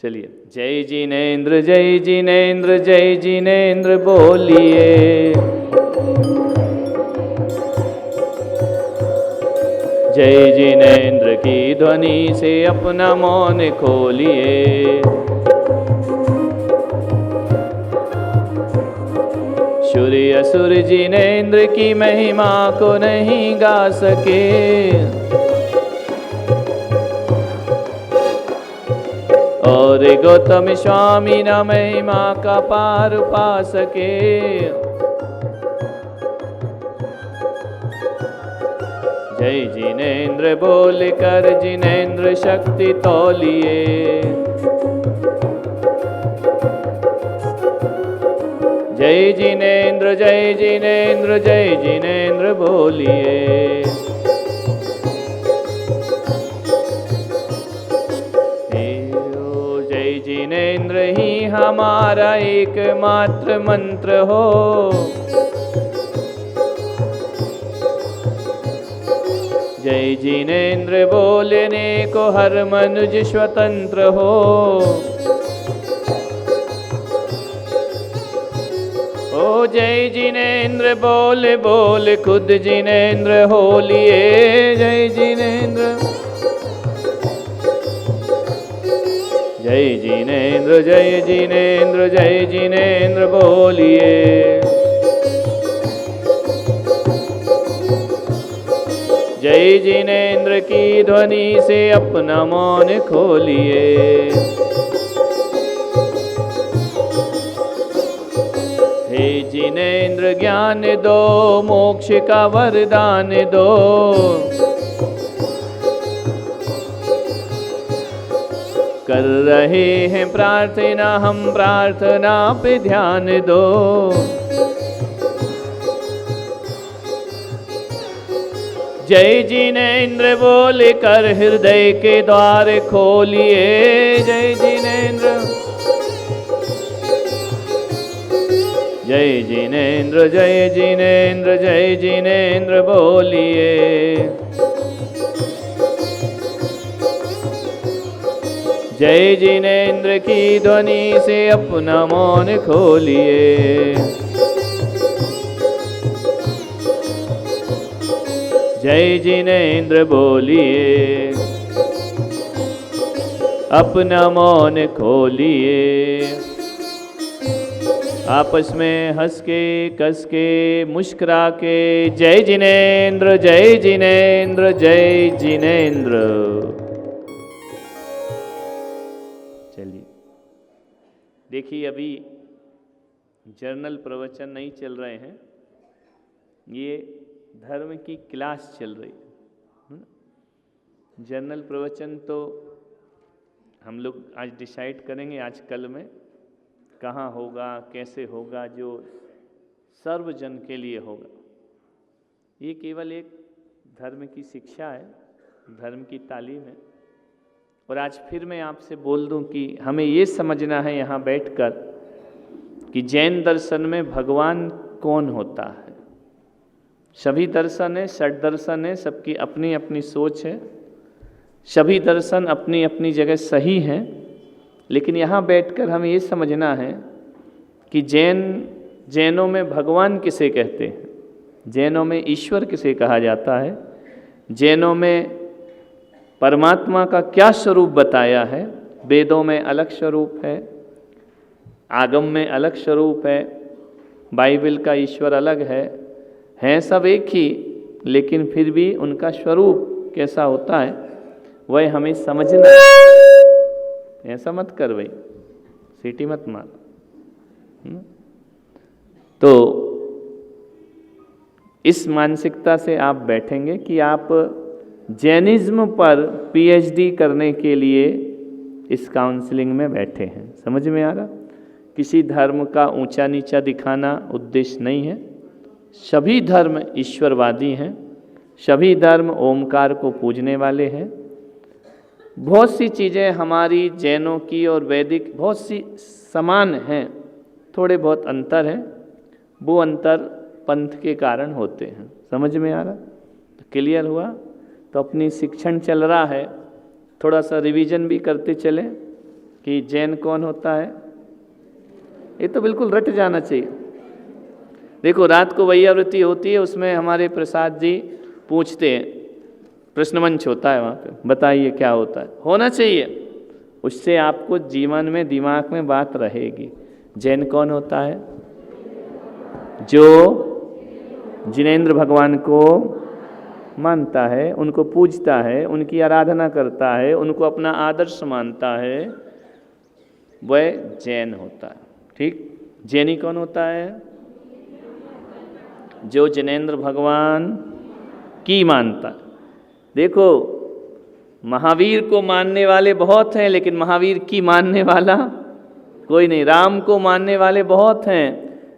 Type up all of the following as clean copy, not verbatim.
चलिए, जय जिनेन्द्र जय जिनेन्द्र जय जिनेन्द्र बोलिए। जय जिनेन्द्र की ध्वनि से अपना मौन खोलिए। सूर्य असुर जिनेन्द्र की महिमा को नहीं गा सके, और गौतम स्वामी न महिमा का पार पा सके। जय जिनेन्द्र बोल कर जिनेन्द्र शक्ति तौलिए। जय जिनेन्द्र जय जिनेन्द्र जय जिनेन्द्र बोलिए। जय जिनेन्द्र ही हमारा एकमात्र मंत्र हो। जय जिनेन्द्र बोलने को हर मनुज स्वतंत्र हो। ओ जय जिनेन्द्र बोल बोल खुद जिनेन्द्र हो लिए। जय जिनेन्द्र जय जिनेन्द्र जय जिनेन्द्र जय जिनेन्द्र बोलिए। जय जिनेन्द्र की ध्वनि से अपना मौन खोलिए। हे जिनेन्द्र ज्ञान दो, मोक्ष का वरदान दो। कर रहे हैं प्रार्थना हम, प्रार्थना पे ध्यान दो। जय जिनेन्द्र बोल कर हृदय के द्वार खोलिए। जय जिनेन्द्र जय जिनेन्द्र जय जिनेन्द्र जय जिनेन्द्र बोलिए। जय जिनेन्द्र की ध्वनि से अपना मौन खोलिए। जय जिनेन्द्र बोलिए। अपना मौन खोलिए। आपस में हंस के कस के मुस्कुरा के जय जिनेन्द्र जय जिनेन्द्र जय जिनेन्द्र। चलिए, देखिए अभी जर्नल प्रवचन नहीं चल रहे हैं, ये धर्म की क्लास चल रही है। जर्नल प्रवचन तो हम लोग आज डिसाइड करेंगे, आज कल में कहाँ होगा, कैसे होगा, जो सर्वजन के लिए होगा। ये केवल एक धर्म की शिक्षा है, धर्म की तालीम है। और आज फिर मैं आपसे बोल दूं कि हमें ये समझना है यहाँ बैठकर कि जैन दर्शन में भगवान कौन होता है। सभी दर्शन है, षट दर्शन है, सबकी अपनी अपनी सोच है, सभी दर्शन अपनी अपनी जगह सही हैं। लेकिन यहाँ बैठकर हमें ये समझना है कि जैनों में भगवान किसे कहते हैं, जैनों में ईश्वर किसे कहा जाता है, जैनों में परमात्मा का क्या स्वरूप बताया है। वेदों में अलग स्वरूप है, आगम में अलग स्वरूप है, बाइबल का ईश्वर अलग है सब एक ही, लेकिन फिर भी उनका स्वरूप कैसा होता है वह हमें समझना। ऐसा मत कर भाई, सीटी मत मार। तो इस मानसिकता से आप बैठेंगे कि आप जैनिज्म पर पीएचडी करने के लिए इस काउंसलिंग में बैठे हैं। समझ में आ रहा? किसी धर्म का ऊंचा नीचा दिखाना उद्देश्य नहीं है। सभी धर्म ईश्वरवादी हैं, सभी धर्म ओमकार को पूजने वाले हैं। बहुत सी चीज़ें हमारी जैनों की और वैदिक बहुत सी समान हैं, थोड़े बहुत अंतर हैं। वो अंतर पंथ के कारण होते हैं। समझ में आ रहा? तो क्लियर हुआ? तो अपनी शिक्षण चल रहा है, थोड़ा सा रिवीजन भी करते चलें कि जैन कौन होता है? ये तो बिल्कुल रट जाना चाहिए। देखो रात को वैयावृत्ति होती है, उसमें हमारे प्रसाद जी पूछते हैं, प्रश्न मंच होता है वहाँ पे, बताइए क्या होता है, होना चाहिए, उससे आपको जीवन में दिमाग में बात रहेगी। जैन कौन होता है? जो जिनेंद्र भगवान को मानता है, उनको पूजता है, उनकी आराधना करता है, उनको अपना आदर्श मानता है, वह जैन होता है। ठीक, जैनी कौन होता है? जो जिनेंद्र भगवान की मानता है। देखो महावीर को मानने वाले बहुत हैं, लेकिन महावीर की मानने वाला कोई नहीं। राम को मानने वाले बहुत हैं,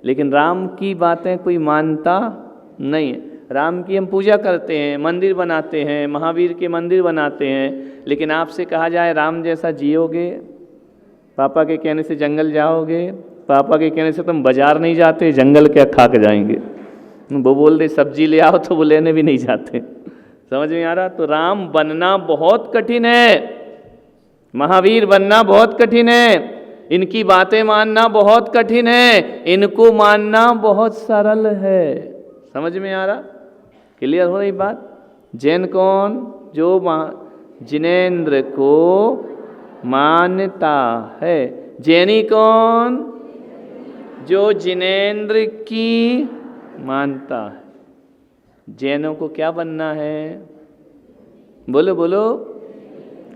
लेकिन राम की बातें कोई मानता नहीं है। राम की हम पूजा करते हैं, मंदिर बनाते हैं, महावीर के मंदिर बनाते हैं, लेकिन आपसे कहा जाए राम जैसा जियोगे, पापा के कहने से जंगल जाओगे, पापा के कहने से तुम बाजार नहीं जाते, जंगल क्या खा के जाएंगे, वो बोल दे सब्जी ले आओ तो वो लेने भी नहीं जाते। समझ में आ रहा? तो राम बनना बहुत कठिन है, महावीर बनना बहुत कठिन है, इनकी बातें मानना बहुत कठिन है, इनको मानना बहुत सरल है। समझ में आ रहा? क्लियर हो रही बात? जैन कौन? जो जिनेंद्र को मानता है। जैनी कौन? जो जिनेंद्र की मानता है। जैनों को क्या बनना है? बोलो बोलो,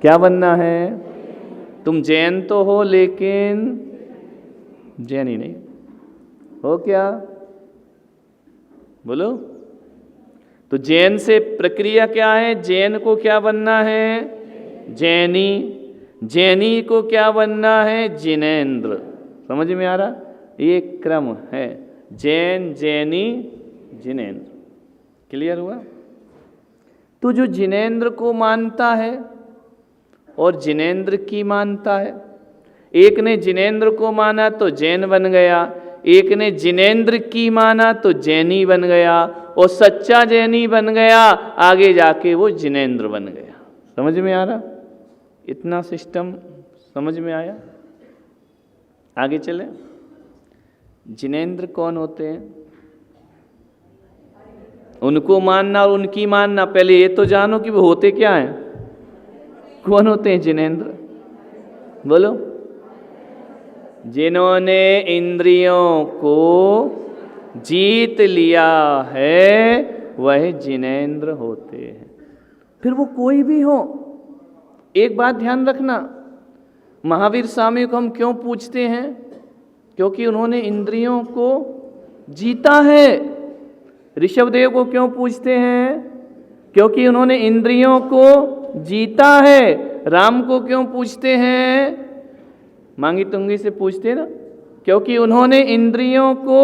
क्या बनना है? तुम जैन तो हो, लेकिन जैनी नहीं हो। क्या बोलो? तो जैन से प्रक्रिया क्या है? जैन को क्या बनना है? जैनी। जैनी को क्या बनना है? जिनेंद्र। समझ में आ रहा? ये क्रम है, जैन, जैनी, जिनेंद्र। क्लियर हुआ? तो जो जिनेंद्र को मानता है और जिनेंद्र की मानता है, एक ने जिनेंद्र को माना तो जैन बन गया, एक ने जिनेंद्र की माना तो जैनी बन गया, और सच्चा जैनी बन गया, आगे जाके वो जिनेंद्र बन गया। समझ में आ रहा? इतना सिस्टम समझ में आया? आगे चले। जिनेंद्र कौन होते हैं? उनको मानना और उनकी मानना, पहले ये तो जानो कि वो होते क्या हैं। कौन होते हैं जिनेंद्र? बोलो। जिन्होंने इंद्रियों को जीत लिया है वह जिनेंद्र होते हैं। फिर वो कोई भी हो। एक बात ध्यान रखना, महावीर स्वामी को हम क्यों पूछते हैं? क्योंकि उन्होंने इंद्रियों को जीता है। ऋषभदेव को क्यों पूछते हैं? क्योंकि उन्होंने इंद्रियों को जीता है। राम को क्यों पूछते हैं? मांगी तुंगी से पूछते ना, क्योंकि उन्होंने इंद्रियों को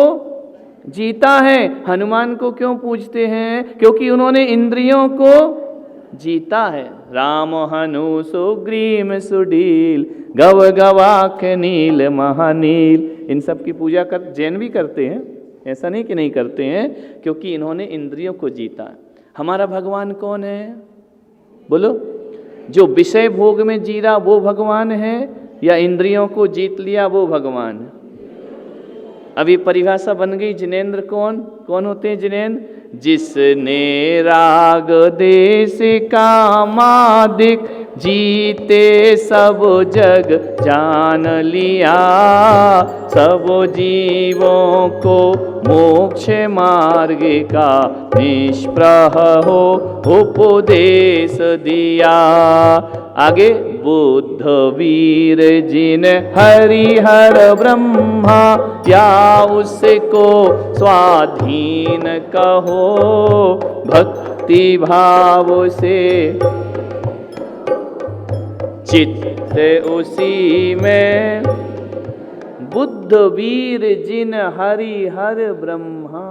जीता है। हनुमान को क्यों पूछते हैं? क्योंकि उन्होंने इंद्रियों को जीता है। राम हनु सुग्रीम सुडील गव गवाख नील महानील, इन सब की पूजा कर जैन भी करते हैं, ऐसा नहीं कि नहीं करते हैं, क्योंकि इन्होंने इंद्रियों को जीता है। हमारा भगवान कौन है? बोलो। जो विषय भोग में जी रहा वो भगवान है, या इंद्रियों को जीत लिया वो भगवान है? अभी परिभाषा बन गई। जिनेंद्र कौन कौन होते हैं? जिनेंद्र जिसने राग देश कामादिक जीते सब जग जान लिया, सब जीवों को मोक्ष मार्ग का निष्प्रह हो उपदेश दिया। आगे बुद्ध वीर जिन हरिहर ब्रह्मा, या उसको स्वाधीन कहो भक्ति भाव से, चित्त उसी में बुद्ध वीर जिन हरिहर ब्रह्मा।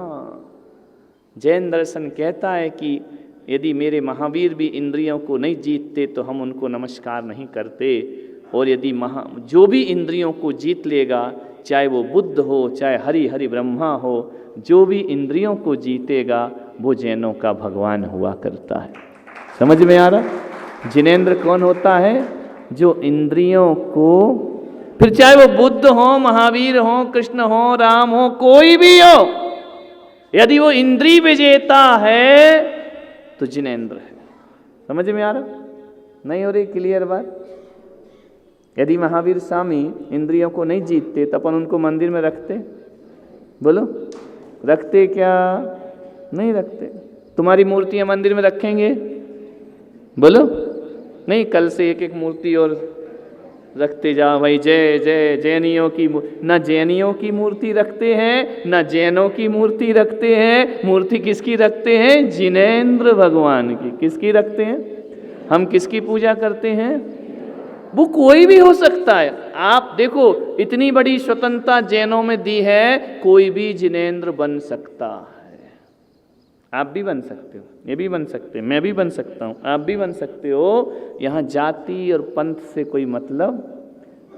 जैन दर्शन कहता है कि यदि मेरे महावीर भी इंद्रियों को नहीं जीतते तो हम उनको नमस्कार नहीं करते, और यदि जो भी इंद्रियों को जीत लेगा, चाहे वो बुद्ध हो चाहे हरि हरि ब्रह्मा हो, जो भी इंद्रियों को जीतेगा वो जैनों का भगवान हुआ करता है। समझ में आ रहा? जिनेंद्र कौन होता है? जो इंद्रियों को, फिर चाहे वो बुद्ध हो, महावीर हो, कृष्ण हो, राम हो, कोई भी हो, यदि वो इंद्रिय विजेता है तो जिनेंद्र है। समझ में आ रहा? नहीं हो रही क्लियर बात? यदि महावीर स्वामी इंद्रियों को नहीं जीतते तो अपन उनको मंदिर में रखते? बोलो, रखते क्या? नहीं रखते। तुम्हारी मूर्तियां मंदिर में रखेंगे? बोलो, नहीं। कल से एक एक मूर्ति और रखते जाओ भाई, जय जय जैनियों की। ना जैनियों की मूर्ति रखते हैं, ना जैनों की मूर्ति रखते हैं। मूर्ति किसकी रखते हैं? जिनेंद्र भगवान की। किसकी रखते हैं? हम किसकी पूजा करते हैं? वो कोई भी हो सकता है। आप देखो, इतनी बड़ी स्वतंत्रता जैनों में दी है, कोई भी जिनेंद्र बन सकता है। आप भी बन सकते हो, ये भी बन सकते हैं, मैं भी बन सकता हूं, आप भी बन सकते हो। यहां जाति और पंथ से कोई मतलब,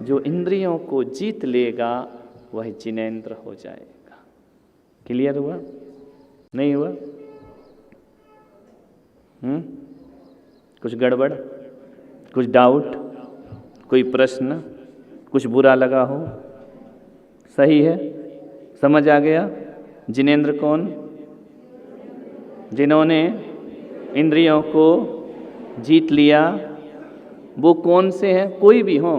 जो इंद्रियों को जीत लेगा वह जिनेंद्र हो जाएगा। क्लियर हुआ? नहीं हुआ? कुछ गड़बड़, कुछ डाउट, कोई प्रश्न, कुछ बुरा लगा हो? सही है, समझ आ गया? जिनेंद्र कौन? जिन्होंने इंद्रियों को जीत लिया। वो कौन से हैं? कोई भी हो,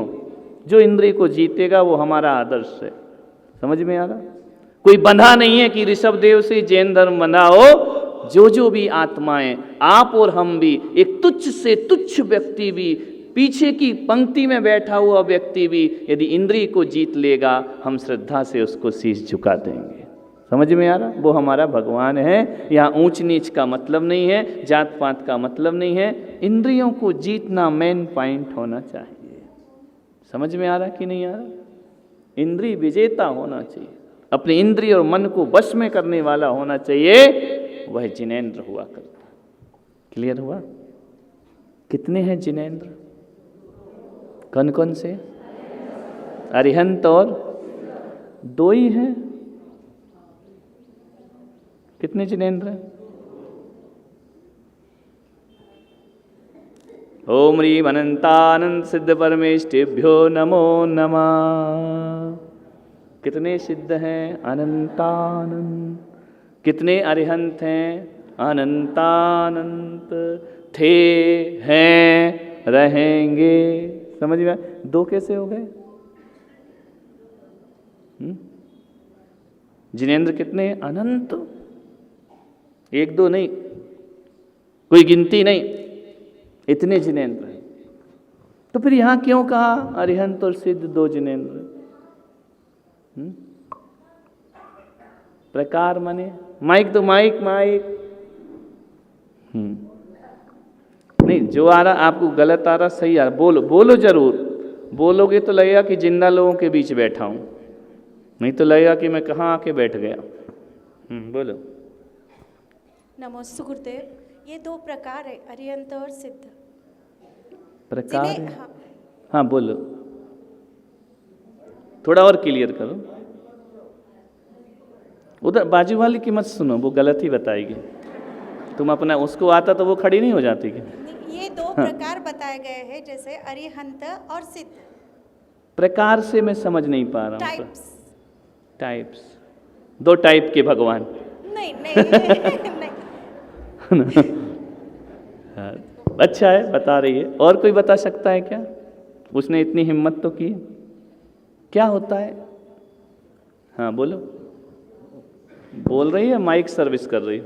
जो इंद्रिय को जीतेगा वो हमारा आदर्श है। समझ में आ रहा? कोई बंधा नहीं है कि ऋषभ देव से जैन धर्म बंधा हो। जो भी आत्माएं, आप और हम भी, एक तुच्छ से तुच्छ व्यक्ति भी, पीछे की पंक्ति में बैठा हुआ व्यक्ति भी, यदि इंद्रिय को जीत लेगा, हम श्रद्धा से उसको शीश झुका देंगे। समझ में आ रहा? वो हमारा भगवान है। यहाँ ऊंच नीच का मतलब नहीं है, जात पात का मतलब नहीं है। इंद्रियों को जीतना मेन पॉइंट होना चाहिए। समझ में आ रहा कि नहीं आ रहा? इंद्रिय विजेता होना चाहिए, अपने इंद्रिय और मन को वश में करने वाला होना चाहिए, वह जिनेंद्र हुआ करता। क्लियर हुआ? कितने हैं जिनेंद्र? कौन कौन से? अरिहंत और दो ही हैं। कितने जिनेंद्र हैं? ओम ह्रीं अनंतानंद सिद्ध परमेष्ठिभ्यो नमो नमः। कितने सिद्ध हैं? अनंतानंत। कितने अरिहंत हैं? अनंतानंत। थे, हैं, रहेंगे। समझ में? दो कैसे हो गए? जिनेंद्र कितने? अनंत। एक दो नहीं, कोई गिनती नहीं, इतने जिनेंद्र हैं। तो फिर यहां क्यों कहा अरिहंत और सिद्ध दो जिनेंद्र? प्रकार माने माइक, तो माइक माइक नहीं, जो आ रहा आपको गलत आ रहा, सही आ रहा, बोलो, बोलो जरूर। बोलोगे तो लगेगा कि जिंदा लोगों के बीच बैठा हूं, नहीं तो लगेगा कि मैं कहाँ आके बैठ गया। बोलो। नमस्ते गुरुदेव। ये दो प्रकार है, अरिहंत और सिद्ध प्रकार है। हाँ बोलो, थोड़ा और क्लियर करो। उधर बाजू वाली की मत सुनो, वो गलत ही बताएगी। तुम अपना, उसको आता तो वो खड़ी नहीं हो जाती कि? ये दो प्रकार बताए गए हैं, जैसे अरिहंत और सिद्ध। प्रकार से मैं समझ नहीं पा रहा हूँ। टाइप्स। टाइप्स, दो टाइप के भगवान? नहीं नहीं नहीं। अच्छा है, बता रही है। और कोई बता सकता है क्या? उसने इतनी हिम्मत तो की। क्या होता है? हाँ बोलो। बोल रही है, माइक सर्विस कर रही है।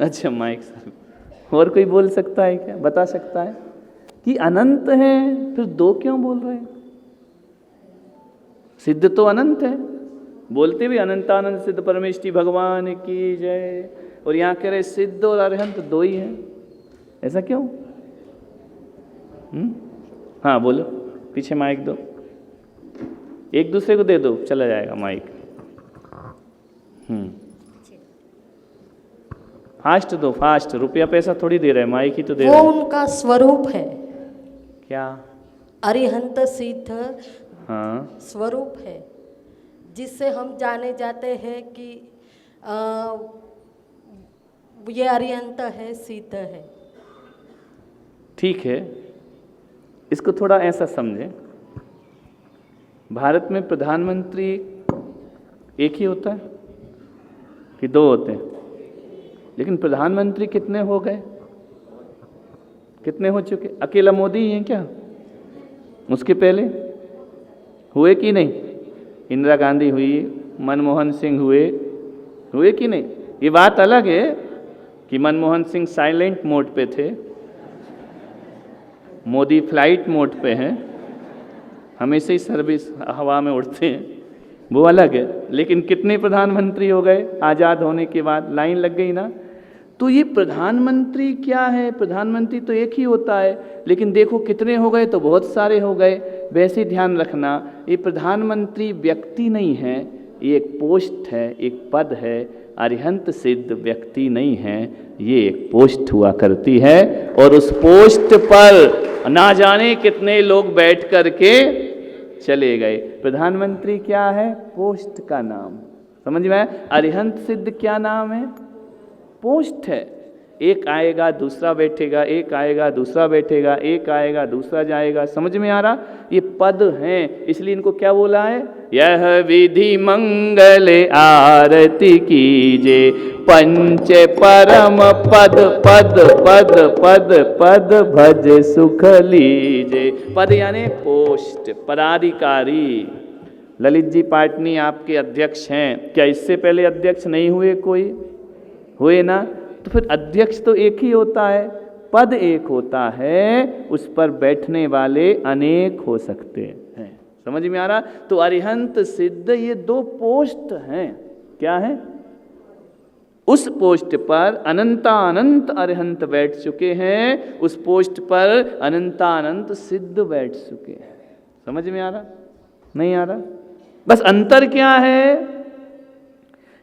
अच्छा, माइक सर्विस। और कोई बोल सकता है क्या? बता सकता है कि अनंत है, फिर दो क्यों बोल रहे हैं? सिद्ध तो अनंत है, बोलते भी अनंतानंद सिद्ध परमेष्टि भगवान की जय, और यहाँ कह रहे सिद्ध और अरिहंत दो ही हैं। ऐसा क्यों? हाँ बोलो, पीछे माइक दो, एक दूसरे को दे दो, चला जाएगा माइक। फास्ट दो, फास्ट। रुपया पैसा थोड़ी दे रहे, माइक ही तो दे रहे। वो उनका स्वरूप है। क्या? अरिहंत सिद्ध हाँ, स्वरूप है, जिससे हम जाने जाते हैं कि ये अरिहंत है, सिद्ध है। ठीक है। इसको थोड़ा ऐसा समझें, भारत में प्रधानमंत्री एक ही होता है कि दो होते हैं? लेकिन प्रधानमंत्री कितने हो गए, कितने हो चुके? अकेला मोदी ही है क्या? उसके पहले हुए कि नहीं? इंदिरा गांधी हुई, मनमोहन सिंह हुए कि नहीं? ये बात अलग है कि मनमोहन सिंह साइलेंट मोड पे थे, मोदी फ्लाइट मोड पे हैं, हमेशा ही सर्विस हवा में उड़ते हैं, वो अलग है। लेकिन कितने प्रधानमंत्री हो गए आज़ाद होने के बाद? लाइन लग गई ना। तो ये प्रधानमंत्री क्या है? प्रधानमंत्री तो एक ही होता है, लेकिन देखो कितने हो गए, तो बहुत सारे हो गए। वैसे ध्यान रखना, ये प्रधानमंत्री व्यक्ति नहीं है, ये एक पोस्ट है, एक पद है। अरिहंत सिद्ध व्यक्ति नहीं है, ये एक पोस्ट हुआ करती है, और उस पोस्ट पर ना जाने कितने लोग बैठ करके चले गए। प्रधानमंत्री क्या है? पोस्ट का नाम। समझ में आया? अरिहंत सिद्ध क्या नाम है? पोस्ट है। एक आएगा दूसरा बैठेगा, एक आएगा दूसरा बैठेगा, एक आएगा दूसरा जाएगा। समझ में आ रहा? ये पद हैं, इसलिए इनको क्या बोला है? यह विधि मंगल आरती कीजे, पंच परम पद पद पद पद पद भज सुख लीजे। पद यानी पोस्ट, पदाधिकारी। ललित जी पाटनी आपके अध्यक्ष हैं, क्या इससे पहले अध्यक्ष नहीं हुए कोई? हुए ना? तो फिर अध्यक्ष तो एक ही होता है, पद एक होता है, उस पर बैठने वाले अनेक हो सकते हैं। समझ में आ रहा? तो अरिहंत सिद्ध ये दो पोस्ट हैं। क्या है? उस पोस्ट पर अनंतानंत अरिहंत बैठ चुके हैं, उस पोस्ट पर अनंतानंत सिद्ध बैठ चुके हैं। समझ में आ रहा? नहीं आ रहा? बस अंतर क्या है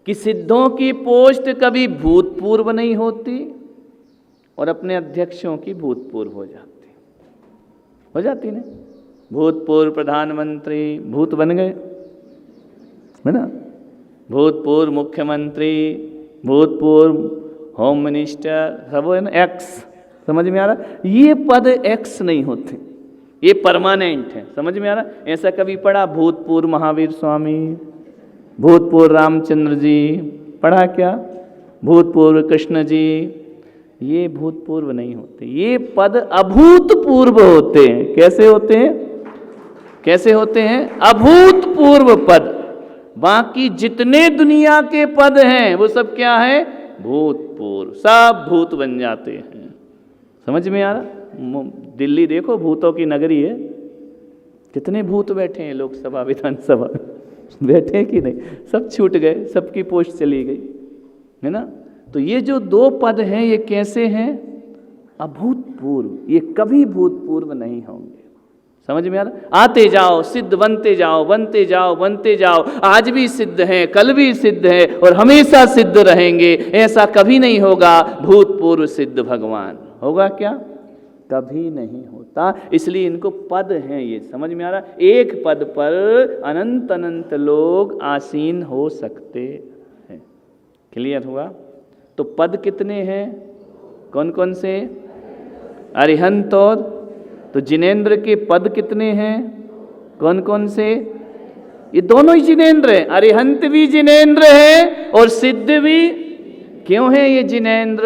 कि सिद्धों की पोस्ट कभी भूतपूर्व नहीं होती और अपने अध्यक्षों की भूतपूर्व हो जाती ना। भूतपूर्व प्रधानमंत्री भूत बन गए, है ना? भूतपूर्व मुख्यमंत्री, भूतपूर्व होम मिनिस्टर, सब है ना, एक्स। समझ में आ रहा? ये पद एक्स नहीं होते, ये परमानेंट है। समझ में आ रहा? ऐसा कभी पढ़ा भूतपूर्व महावीर स्वामी, भूतपूर्व रामचंद्र जी, पढ़ा क्या? भूतपूर्व कृष्ण जी, ये भूतपूर्व नहीं होते, ये पद अभूतपूर्व होते हैं। कैसे होते हैं? कैसे होते हैं? अभूतपूर्व पद। बाकी जितने दुनिया के पद हैं वो सब क्या है? भूतपूर्व, सब भूत बन जाते हैं। समझ में आ रहा? दिल्ली देखो, भूतों की नगरी है, कितने भूत बैठे हैं लोकसभा विधानसभा बैठे कि नहीं? सब छूट गए, सबकी पोस्ट चली गई, है ना? तो ये जो दो पद हैं ये कैसे हैं? अभूतपूर्व, ये कभी भूतपूर्व नहीं होंगे। समझ में आ रहा? आते जाओ, सिद्ध बनते जाओ, बनते जाओ, बनते जाओ। आज भी सिद्ध हैं, कल भी सिद्ध है और हमेशा सिद्ध रहेंगे। ऐसा कभी नहीं होगा भूतपूर्व सिद्ध भगवान। होगा क्या? कभी नहीं होता। इसलिए इनको पद हैं ये। समझ में आ रहा? एक पद पर अनंत अनंत लोग आसीन हो सकते हैं। क्लियर हुआ? तो पद कितने हैं? कौन कौन से? अरिहंत और तो जिनेंद्र के पद कितने हैं? कौन कौन से? ये दोनों ही जिनेंद्र हैं। अरिहंत भी जिनेंद्र है और सिद्ध भी। क्यों है ये जिनेंद्र?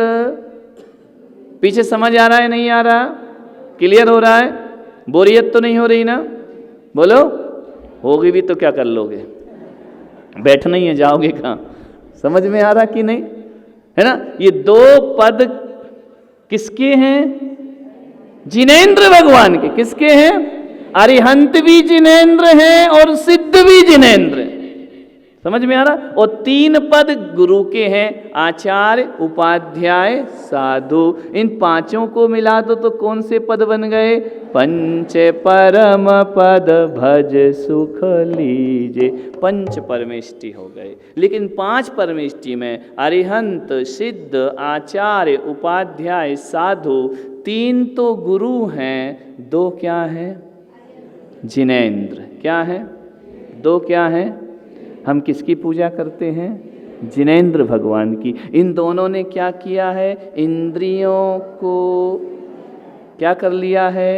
पीछे समझ आ रहा है? नहीं आ रहा? क्लियर हो रहा है? बोरियत तो नहीं हो रही ना? बोलो। होगी भी तो क्या कर लोगे? बैठना ही है, जाओगे कहाँ? समझ में आ रहा कि नहीं? है ना? ये दो पद किसके हैं? जिनेंद्र भगवान के। किसके हैं? अरिहंत भी जिनेंद्र हैं और सिद्ध भी जिनेंद्र हैं। समझ में आ रहा? और तीन पद गुरु के हैं, आचार्य, उपाध्याय, साधु। इन पांचों को मिला दो तो कौन से पद बन गए? पंच परम पद भज सुख लीजे। पंच परमेष्टि हो गए। लेकिन पांच परमेष्टि में अरिहंत, सिद्ध, आचार्य, उपाध्याय, साधु, तीन तो गुरु हैं, दो क्या है? जिनेंद्र। क्या है? दो क्या है? हम किसकी पूजा करते हैं? जिनेंद्र भगवान की। इन दोनों ने क्या किया है? इंद्रियों को क्या कर लिया है?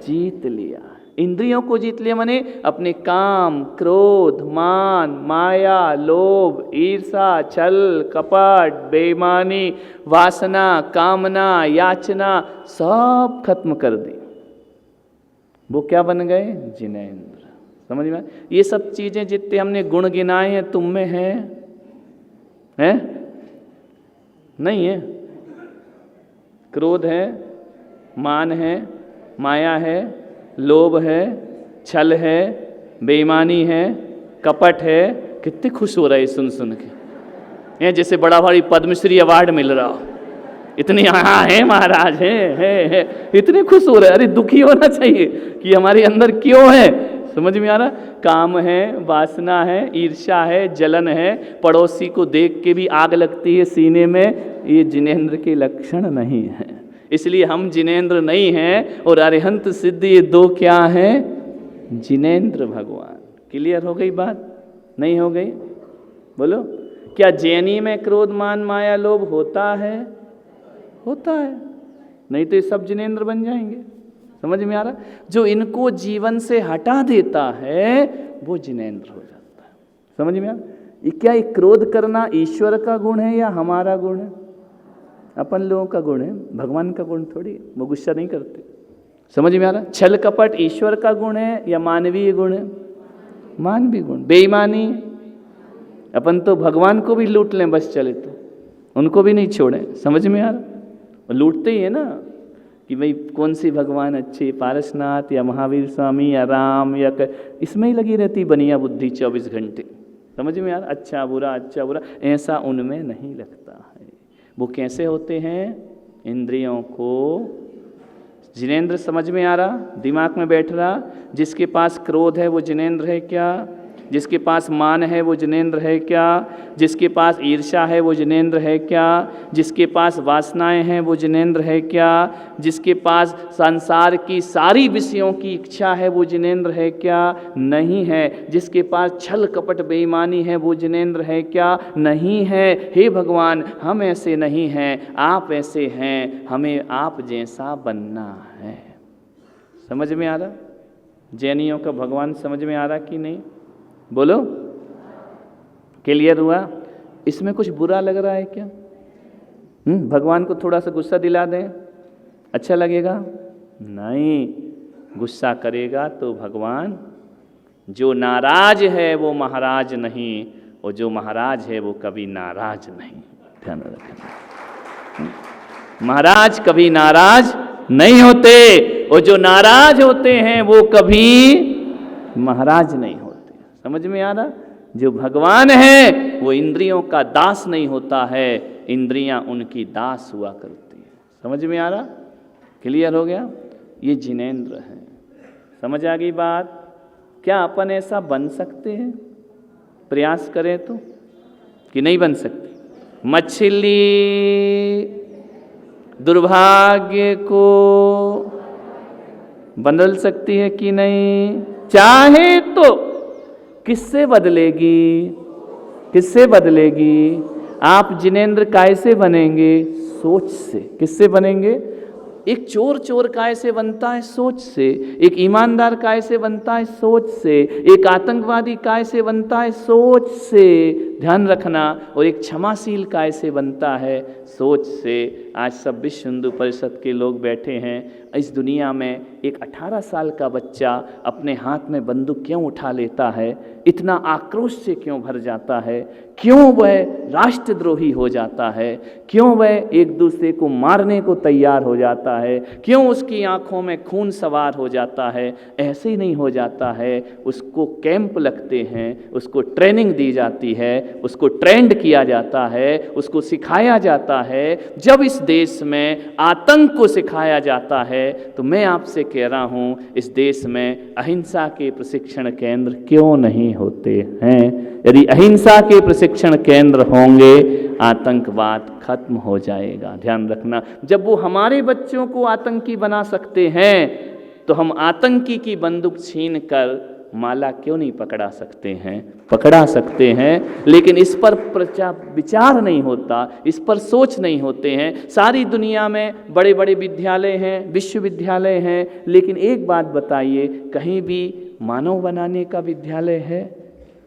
जीत लिया। इंद्रियों को जीत लिया माने अपने काम, क्रोध, मान, माया, लोभ, ईर्षा, छल, कपट, बेईमानी, वासना, कामना, याचना सब खत्म कर दी। वो क्या बन गए? जिनेंद्र। समझ में? ये सब चीजें जितने हमने गुण गिनाए हैं तुम में हैं? नहीं है। क्रोध है, मान है, माया है, लोभ है, छल है, बेईमानी है, कपट है। कितने खुश हो रहे सुन सुन के, ये जैसे बड़ा भारी पद्मश्री अवार्ड मिल रहा हो। इतनी हाँ है महाराज, है इतने खुश हो रहे। अरे दुखी होना चाहिए कि हमारे अंदर क्यों है। समझ में आ रहा? काम है, वासना है, ईर्ष्या है, जलन है, पड़ोसी को देख के भी आग लगती है सीने में। ये जिनेंद्र के लक्षण नहीं है, इसलिए हम जिनेंद्र नहीं हैं। और अरिहंत सिद्ध ये दो क्या हैं? जिनेंद्र भगवान। क्लियर हो गई बात? नहीं हो गई? बोलो, क्या जैनी में क्रोध, मान, माया, लोभ होता है? होता है, नहीं तो ये सब जिनेंद्र बन जाएंगे। समझ में आ रहा? जो इनको जीवन से हटा देता है वो जिनेंद्र हो जाता है। समझ में आ रहा? ये क्या, ये क्रोध करना ईश्वर का गुण है या हमारा गुण है? अपन लोगों का गुण है, भगवान का गुण थोड़ी। वो गुस्सा नहीं करते। समझ में आ रहा? छल कपट ईश्वर का गुण है या मानवीय गुण है? मानवीय गुण। बेईमानी अपन तो भगवान को भी लूट लें बस चले तो, उनको भी नहीं छोड़ें। समझ में आ रहा? लूटते ही है ना कि भाई कौन सी भगवान अच्छे, पारसनाथ या महावीर स्वामी या राम या इसमें ही लगी रहती बनिया बुद्धि 24 घंटे। समझ में आ रहा? अच्छा बुरा, अच्छा बुरा, ऐसा उनमें नहीं लगता है। वो कैसे होते हैं? इंद्रियों को जिनेंद्र। समझ में आ रहा? दिमाग में बैठ रहा? जिसके पास क्रोध है वो जिनेंद्र है क्या? जिसके पास मान है वो जिनेंद्र है क्या? जिसके पास ईर्ष्या है वो जिनेंद्र है क्या? जिसके पास वासनाएं हैं वो जिनेंद्र है क्या? जिसके पास संसार की सारी विषयों की इच्छा है वो जिनेंद्र है क्या? नहीं है। जिसके पास छल कपट बेईमानी है वो जिनेंद्र है क्या? नहीं है। हे भगवान, हम ऐसे नहीं हैं, आप ऐसे हैं, हमें आप जैसा बनना है। समझ में आ रहा? जैनियों का भगवान समझ में आ रहा कि नहीं? बोलो, क्लियर हुआ? इसमें कुछ बुरा लग रहा है क्या? भगवान को थोड़ा सा गुस्सा दिला दें, अच्छा लगेगा? नहीं। गुस्सा करेगा तो भगवान, जो नाराज है वो महाराज नहीं, और जो महाराज है वो कभी नाराज नहीं। ध्यान रखना, महाराज कभी नाराज नहीं होते, और जो नाराज होते हैं वो कभी महाराज नहीं होते। समझ में आ रहा? जो भगवान है वो इंद्रियों का दास नहीं होता है, इंद्रियां उनकी दास हुआ करती है। समझ में आ रहा? क्लियर हो गया? ये जिनेंद्र है। समझ आ गई बात? क्या अपन ऐसा बन सकते हैं? प्रयास करें तो, कि नहीं बन सकते? मछली दुर्भाग्य को बदल सकती है कि नहीं? चाहे तो किससे बदलेगी? किससे बदलेगी? आप जिनेंद्र कैसे बनेंगे? सोच से। किससे बनेंगे? एक चोर चोर काय से बनता है? सोच से। एक ईमानदार काय से बनता है? सोच से। एक आतंकवादी काय से बनता है? सोच से। ध्यान रखना। और एक क्षमाशील काय से बनता है? सोच से। आज सब विश्व हिंदू परिषद के लोग बैठे हैं। इस दुनिया में एक 18 साल का बच्चा अपने हाथ में बंदूक क्यों उठा लेता है? इतना आक्रोश से क्यों भर जाता है? क्यों वह राष्ट्रद्रोही हो जाता है? क्यों वह एक दूसरे को मारने को तैयार हो जाता है? क्यों उसकी आंखों में खून सवार हो जाता है? ऐसे ही नहीं हो जाता है। उसको कैंप लगते हैं, उसको ट्रेनिंग दी जाती है, उसको ट्रेंड किया जाता है, उसको सिखाया जाता है। जब इस देश में आतंक को सिखाया जाता है तो मैं आपसे कह रहा हूं, इस देश में अहिंसा के प्रशिक्षण केंद्र क्यों नहीं होते हैं? यदि अहिंसा के प्रशिक्षण केंद्र होंगे, आतंकवाद खत्म हो जाएगा। ध्यान रखना। जब वो हमारे बच्चों को आतंकी बना सकते हैं तो हम आतंकी की बंदूक छीन कर माला क्यों नहीं पकड़ा सकते हैं? पकड़ा सकते हैं, लेकिन इस पर विचार नहीं होता, इस पर सोच नहीं होते हैं। सारी दुनिया में बड़े बड़े विद्यालय हैं, विश्वविद्यालय हैं, लेकिन एक बात बताइए, कहीं भी मानव बनाने का विद्यालय है,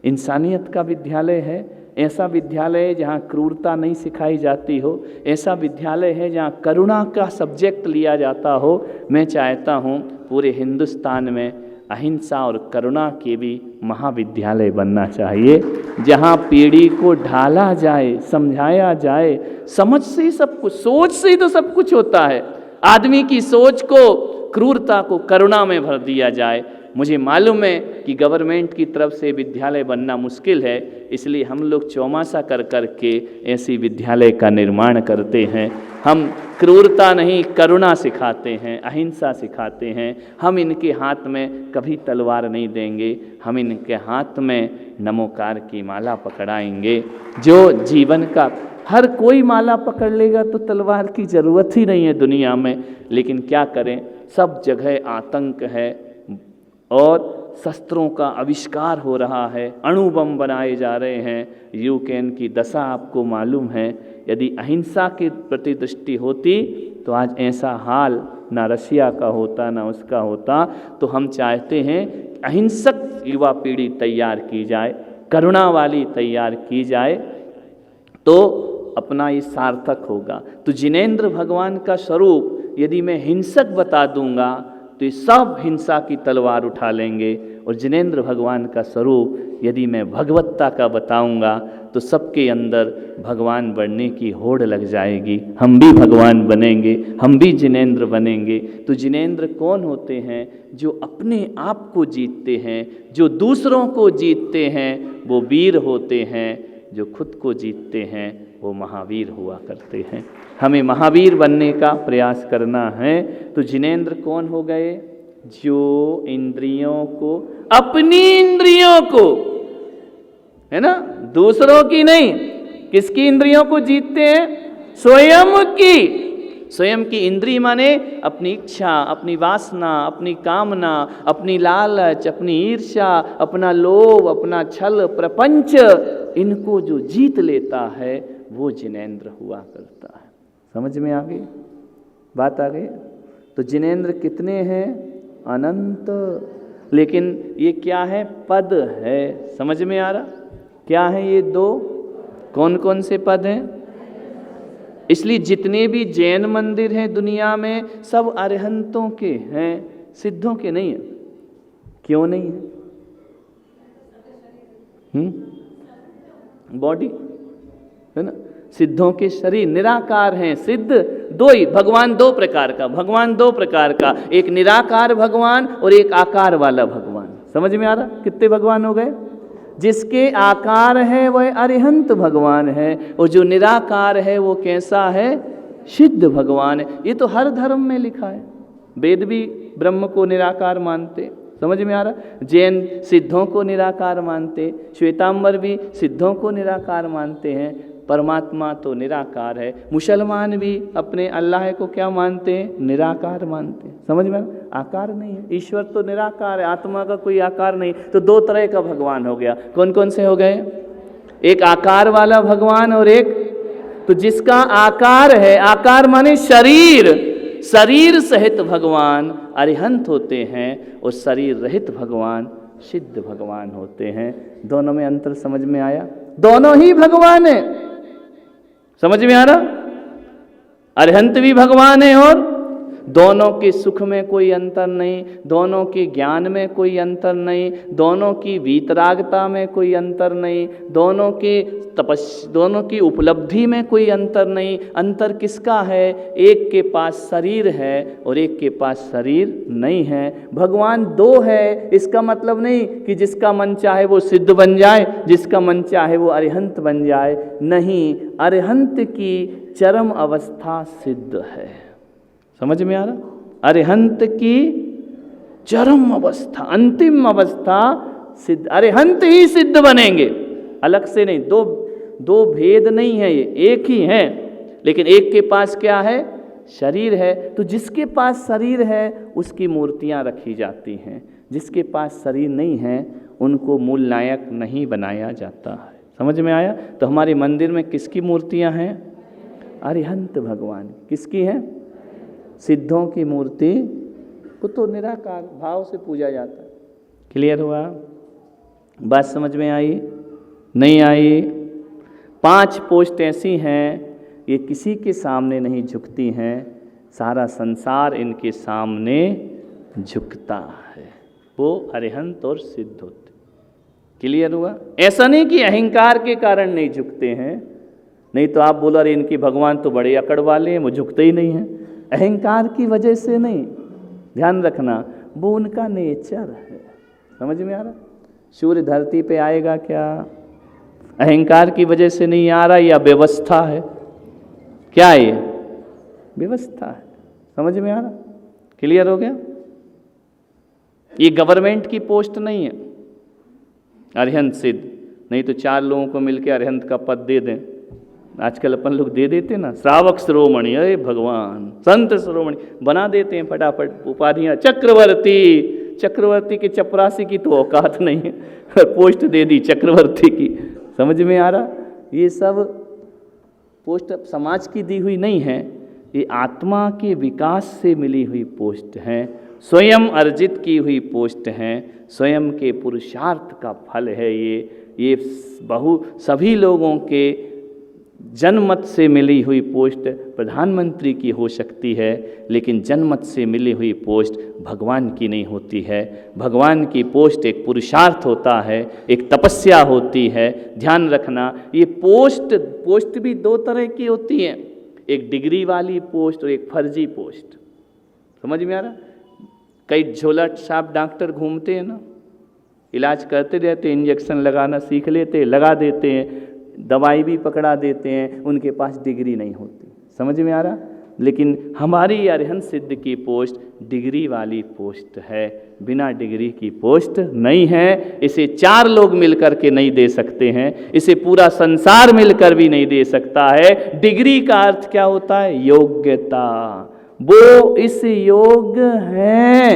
इंसानियत का विद्यालय है? ऐसा विद्यालय है जहाँ क्रूरता नहीं सिखाई जाती हो, ऐसा विद्यालय है जहाँ करुणा का सब्जेक्ट लिया जाता हो। मैं चाहता हूँ पूरे हिंदुस्तान में अहिंसा और करुणा के भी महाविद्यालय बनना चाहिए, जहाँ पीढ़ी को ढाला जाए, समझाया जाए। समझ से ही सब कुछ, सोच से ही तो सब कुछ होता है। आदमी की सोच को, क्रूरता को करुणा में भर दिया जाए। मुझे मालूम है कि गवर्नमेंट की तरफ से विद्यालय बनना मुश्किल है, इसलिए हम लोग चौमासा कर कर के ऐसी विद्यालय का निर्माण करते हैं। हम क्रूरता नहीं, करुणा सिखाते हैं, अहिंसा सिखाते हैं। हम इनके हाथ में कभी तलवार नहीं देंगे, हम इनके हाथ में नमोकार की माला पकड़ाएंगे। जो जीवन का हर कोई माला पकड़ लेगा तो तलवार की ज़रूरत ही नहीं है दुनिया में। लेकिन क्या करें, सब जगह आतंक है और शस्त्रों का आविष्कार हो रहा है, अणु बम बनाए जा रहे हैं। यूक्रेन की दशा आपको मालूम है। यदि अहिंसा के प्रति दृष्टि होती तो आज ऐसा हाल ना रशिया का होता ना उसका होता। तो हम चाहते हैं अहिंसक युवा पीढ़ी तैयार की जाए, करुणा वाली तैयार की जाए, तो अपना ये सार्थक होगा। तो जिनेंद्र भगवान का स्वरूप यदि मैं हिंसक बता दूंगा तो ये सब हिंसा की तलवार उठा लेंगे, और जिनेंद्र भगवान का स्वरूप यदि मैं भगवत्ता का बताऊंगा तो सबके अंदर भगवान बनने की होड़ लग जाएगी। हम भी भगवान बनेंगे, हम भी जिनेंद्र बनेंगे। तो जिनेंद्र कौन होते हैं? जो अपने आप को जीतते हैं, जो दूसरों को जीतते हैं, वो वीर होते हैं। जो खुद को जीतते हैं वो महावीर हुआ करते हैं। हमें महावीर बनने का प्रयास करना है। तो जिनेंद्र कौन हो गए? जो इंद्रियों को, अपनी इंद्रियों को, है ना, दूसरों की नहीं, किसकी इंद्रियों को जीतते हैं? स्वयं की। स्वयं की इंद्री माने अपनी इच्छा, अपनी वासना, अपनी कामना, अपनी लालच, अपनी ईर्ष्या, अपना लोभ, अपना छल, प्रपंच, इनको जो जीत लेता है वो जिनेंद्र हुआ करता है। समझ में आ गई बात? आ गई? तो जिनेंद्र कितने हैं? अनंत। लेकिन ये क्या है? पद है। समझ में आ रहा? क्या है ये दो? कौन कौन से पद हैं? इसलिए जितने भी जैन मंदिर हैं दुनिया में सब अरहंतों के हैं, सिद्धों के नहीं है। क्यों नहीं है? बॉडी है ना, सिद्धों के शरीर निराकार हैं। सिद्ध दो ही, भगवान दो प्रकार का, भगवान दो प्रकार का, एक निराकार भगवान और एक आकार वाला भगवान। समझ में आ रहा? कितने भगवान हो गए? जिसके आकार है वह अरिहंत भगवान है, और जो निराकार है वो कैसा है? सिद्ध भगवान है। ये तो हर धर्म में लिखा है। वेद भी ब्रह्म को निराकार मानते। समझ में आ रहा? जैन सिद्धों को निराकार मानते, श्वेतांबर भी सिद्धों को निराकार मानते हैं। परमात्मा तो निराकार है। मुसलमान भी अपने अल्लाह को क्या मानते हैं? निराकार मानते हैं। समझ में? आकार नहीं है। ईश्वर तो निराकार है, आत्मा का कोई आकार नहीं। तो दो तरह का भगवान हो गया। कौन कौन से हो गए? एक आकार वाला भगवान और एक, तो जिसका आकार है, आकार माने शरीर, शरीर सहित भगवान अरिहंत होते हैं, और शरीर रहित भगवान सिद्ध भगवान होते हैं। दोनों में अंतर समझ में आया? दोनों ही भगवान है। समझ में आ रहा? अरिहंत भी भगवान है, और दोनों के सुख में कोई अंतर नहीं, दोनों के ज्ञान में कोई अंतर नहीं, दोनों की वीतरागता में कोई अंतर नहीं, दोनों की उपलब्धि में कोई अंतर नहीं। अंतर किसका है? एक के पास शरीर है और एक के पास शरीर नहीं है। भगवान दो है, इसका मतलब नहीं कि जिसका मन चाहे वो सिद्ध बन जाए, जिसका मन चाहे वो अरिहंत बन जाए। नहीं, अरिहंत की चरम अवस्था सिद्ध है। समझ में आ रहा? अरिहंत की चरम अवस्था, अंतिम अवस्था सिद्ध। अरिहंत ही सिद्ध बनेंगे, अलग से नहीं। दो भेद नहीं है, ये एक ही है। लेकिन एक के पास क्या है? शरीर है। तो जिसके पास शरीर है उसकी मूर्तियां रखी जाती हैं, जिसके पास शरीर नहीं है उनको मूल नायक नहीं बनाया जाता है। समझ में आया? तो हमारे मंदिर में किसकी मूर्तियां हैं? अरिहंत भगवान। किसकी हैं? सिद्धों की मूर्ति को तो निराकार भाव से पूजा जाता है। क्लियर हुआ? बात समझ में आई? नहीं आई? 5 पोस्ट ऐसी हैं, ये किसी के सामने नहीं झुकती हैं, सारा संसार इनके सामने झुकता है। वो अरिहंत और सिद्ध होते। क्लियर हुआ? ऐसा नहीं कि अहंकार के कारण नहीं झुकते हैं, नहीं तो आप बोलो अरे इनकी भगवान तो बड़े अकड़ वाले हैं, वो झुकते ही नहीं हैं। अहंकार की वजह से नहीं, ध्यान रखना, वो उनका नेचर है। समझ में आ रहा? सूर्य धरती पे आएगा क्या? अहंकार की वजह से नहीं आ रहा, या व्यवस्था है? क्या है ये? व्यवस्था है। समझ में आ रहा? क्लियर हो गया? ये गवर्नमेंट की पोस्ट नहीं है अरिहंत सिद्ध, नहीं तो 4 लोगों को मिलकर अरिहंत का पद दे दें। आजकल अपन लोग दे देते ना, श्रावक शिरोमणि, अरे भगवान, संत शिरोमणि बना देते हैं फटाफट उपाधियां। चक्रवर्ती, चक्रवर्ती के चपरासी की तो औकात नहीं है, पोस्ट दे दी चक्रवर्ती की। समझ में आ रहा? ये सब पोस्ट समाज की दी हुई नहीं है, ये आत्मा के विकास से मिली हुई पोस्ट है, स्वयं अर्जित की हुई पोस्ट हैं, स्वयं के पुरुषार्थ का फल है ये सभी लोगों के जनमत से मिली हुई पोस्ट प्रधानमंत्री की हो सकती है, लेकिन जनमत से मिली हुई पोस्ट भगवान की नहीं होती है। भगवान की पोस्ट एक पुरुषार्थ होता है, एक तपस्या होती है। ध्यान रखना, ये पोस्ट भी 2 तरह की होती हैं, एक डिग्री वाली पोस्ट और एक फर्जी पोस्ट। समझ में आ रहा? कई झोला छाप डॉक्टर घूमते हैं ना, इलाज करते रहते, इंजेक्शन लगाना सीख लेते, लगा देते हैं, दवाई भी पकड़ा देते हैं, उनके पास डिग्री नहीं होती। समझ में आ रहा? लेकिन हमारी अरिहंत सिद्ध की पोस्ट डिग्री वाली पोस्ट है, बिना डिग्री की पोस्ट नहीं है। इसे 4 लोग मिलकर के नहीं दे सकते हैं, इसे पूरा संसार मिलकर भी नहीं दे सकता है। डिग्री का अर्थ क्या होता है? योग्यता। वो इस योग्य हैं।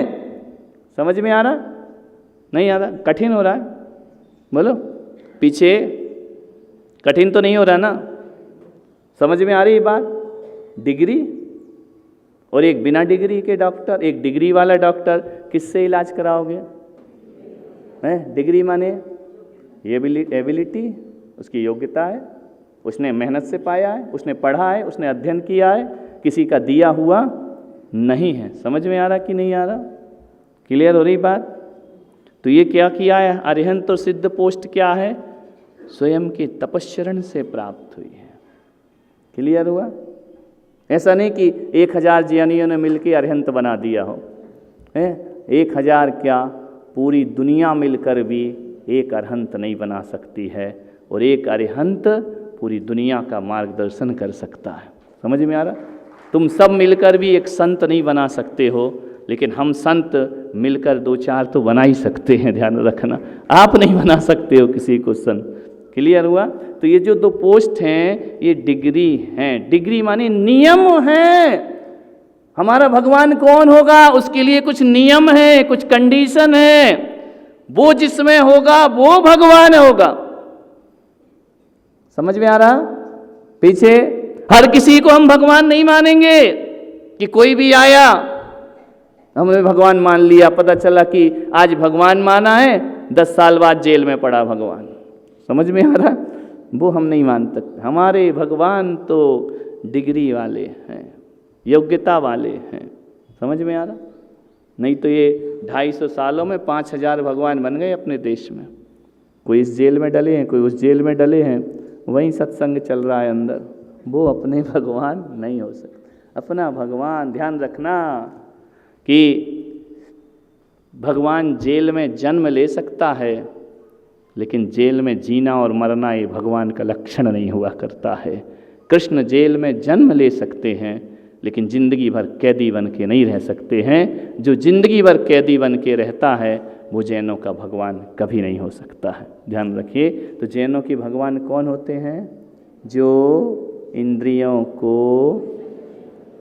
समझ में आ रहा? नहीं आ रहा? कठिन हो रहा है? बोलो, पीछे कठिन तो नहीं हो रहा ना? समझ में आ रही बात? डिग्री और एक बिना डिग्री के डॉक्टर, एक डिग्री वाला डॉक्टर, किससे इलाज कराओगे? डिग्री माने एबिलिटी, उसकी योग्यता है, उसने मेहनत से पाया है, उसने पढ़ा है, उसने अध्ययन किया है, किसी का दिया हुआ नहीं है। समझ में आ रहा कि नहीं आ रहा? क्लियर हो रही बात? तो ये क्या किया है? अरिहंत और सिद्ध पोस्ट क्या है? स्वयं के तपश्चरण से प्राप्त हुई है। क्लियर हुआ? ऐसा नहीं कि 1000 ज्ञानियों ने मिलकर अरिहंत बना दिया हो। 1000 क्या, पूरी दुनिया मिलकर भी एक अरिहंत नहीं बना सकती है, और एक अरिहंत पूरी दुनिया का मार्गदर्शन कर सकता है। समझ में आ रहा? तुम सब मिलकर भी एक संत नहीं बना सकते हो, लेकिन हम संत मिलकर 2-4 तो बना ही सकते हैं। ध्यान रखना, आप नहीं बना सकते हो किसी को संत। क्लियर हुआ? तो ये जो 2 पोस्ट हैं ये डिग्री हैं। डिग्री माने नियम हैं। हमारा भगवान कौन होगा, उसके लिए कुछ नियम है, कुछ कंडीशन है, वो जिसमें होगा वो भगवान होगा। समझ में आ रहा? पीछे हर किसी को हम भगवान नहीं मानेंगे कि कोई भी आया हमने भगवान मान लिया, पता चला कि आज भगवान माना है, 10 साल बाद जेल में पड़ा भगवान। समझ में आ रहा? वो हम नहीं मान सकते। हमारे भगवान तो डिग्री वाले हैं, योग्यता वाले हैं। समझ में आ रहा? नहीं तो ये 250 सालों में 5000 भगवान बन गए अपने देश में। कोई इस जेल में डले हैं, कोई उस जेल में डले हैं, वहीं सत्संग चल रहा है अंदर। वो अपने भगवान नहीं हो सकते। अपना भगवान, ध्यान रखना कि भगवान जेल में जन्म ले सकता है, लेकिन जेल में जीना और मरना ये भगवान का लक्षण नहीं हुआ करता है। कृष्ण जेल में जन्म ले सकते हैं, लेकिन जिंदगी भर कैदी बन के नहीं रह सकते हैं। जो जिंदगी भर कैदी बन के रहता है वो जैनों का भगवान कभी नहीं हो सकता है। ध्यान रखिए। तो जैनों के भगवान कौन होते हैं? जो इंद्रियों को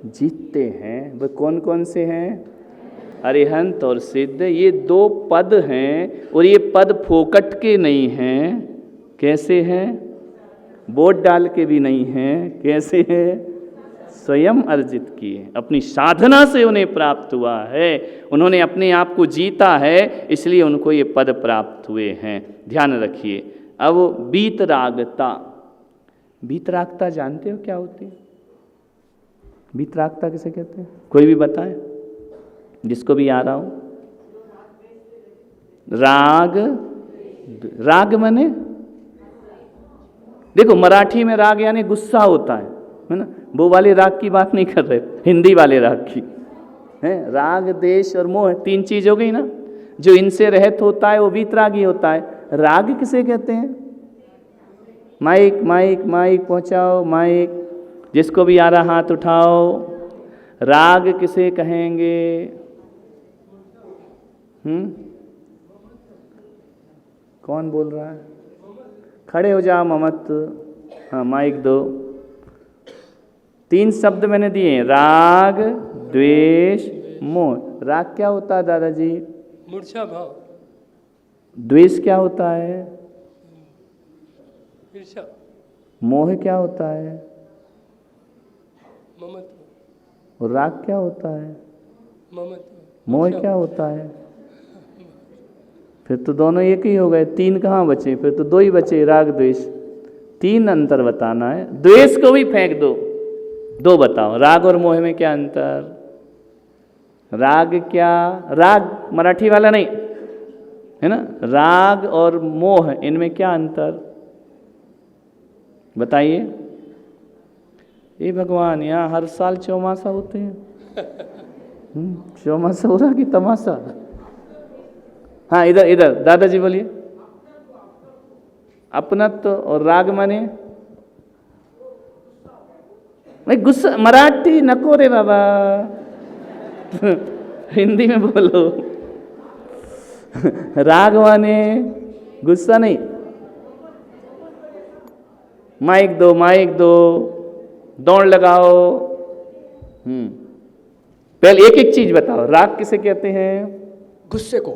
जीतते हैं। वे कौन कौन से हैं? अरिहंत और सिद्ध, ये दो पद हैं और ये पद फोकट के नहीं हैं। कैसे हैं? वोट डाल के भी नहीं हैं। कैसे हैं? स्वयं अर्जित किए, अपनी साधना से उन्हें प्राप्त हुआ है। उन्होंने अपने आप को जीता है, इसलिए उनको ये पद प्राप्त हुए हैं। ध्यान रखिए। अब वीतरागता, वीतरागता जानते हो क्या होती है? वीतरागता किसे कहते हैं? कोई भी बताए जिसको भी आ रहा हो। राग, राग माने देखो मराठी में राग यानी गुस्सा होता है ना। वो वाले राग की बात नहीं कर रहे, हिंदी वाले राग की है। राग, देश और मोह, तीन चीज हो गई ना। जो इनसे रहित होता है वो वीतरागी होता है। राग किसे कहते हैं? माइक माइक माइक पहुंचाओ, माइक जिसको भी आ रहा हाथ उठाओ। राग किसे कहेंगे? कौन बोल रहा है? खड़े हो जाओ ममत्व। हाँ माइक दो। तीन शब्द मैंने दिए, राग, द्वेष, मोह। राग क्या होता है दादाजी? मूर्छा भाव। द्वेष क्या होता है? ईर्ष्या। मोह क्या होता है? ममत्व। और राग क्या होता है? ममत्व। मोह क्या होता है? फिर तो दोनों एक ही हो गए, तीन कहाँ बचे? फिर तो दो ही बचे, राग द्वेष। तीन अंतर बताना है। द्वेष को भी फेंक दो, दो बताओ। राग और मोह में क्या अंतर? राग क्या? राग मराठी वाला नहीं है ना। राग और मोह, इनमें क्या अंतर बताइए? ये भगवान, यहाँ हर साल चौमासा होते हैं। चौमासा हो रहा कि तमाशा? हाँ इधर इधर दादाजी बोलिए। अपनत्व और राग माने भाई गुस्सा। मराठी नको रे बाबा, हिंदी में बोलो। राग माने गुस्सा नहीं। माइक दो, माइक दो, दौड़ लगाओ। पहले एक एक चीज बताओ। राग किसे कहते हैं? गुस्से को।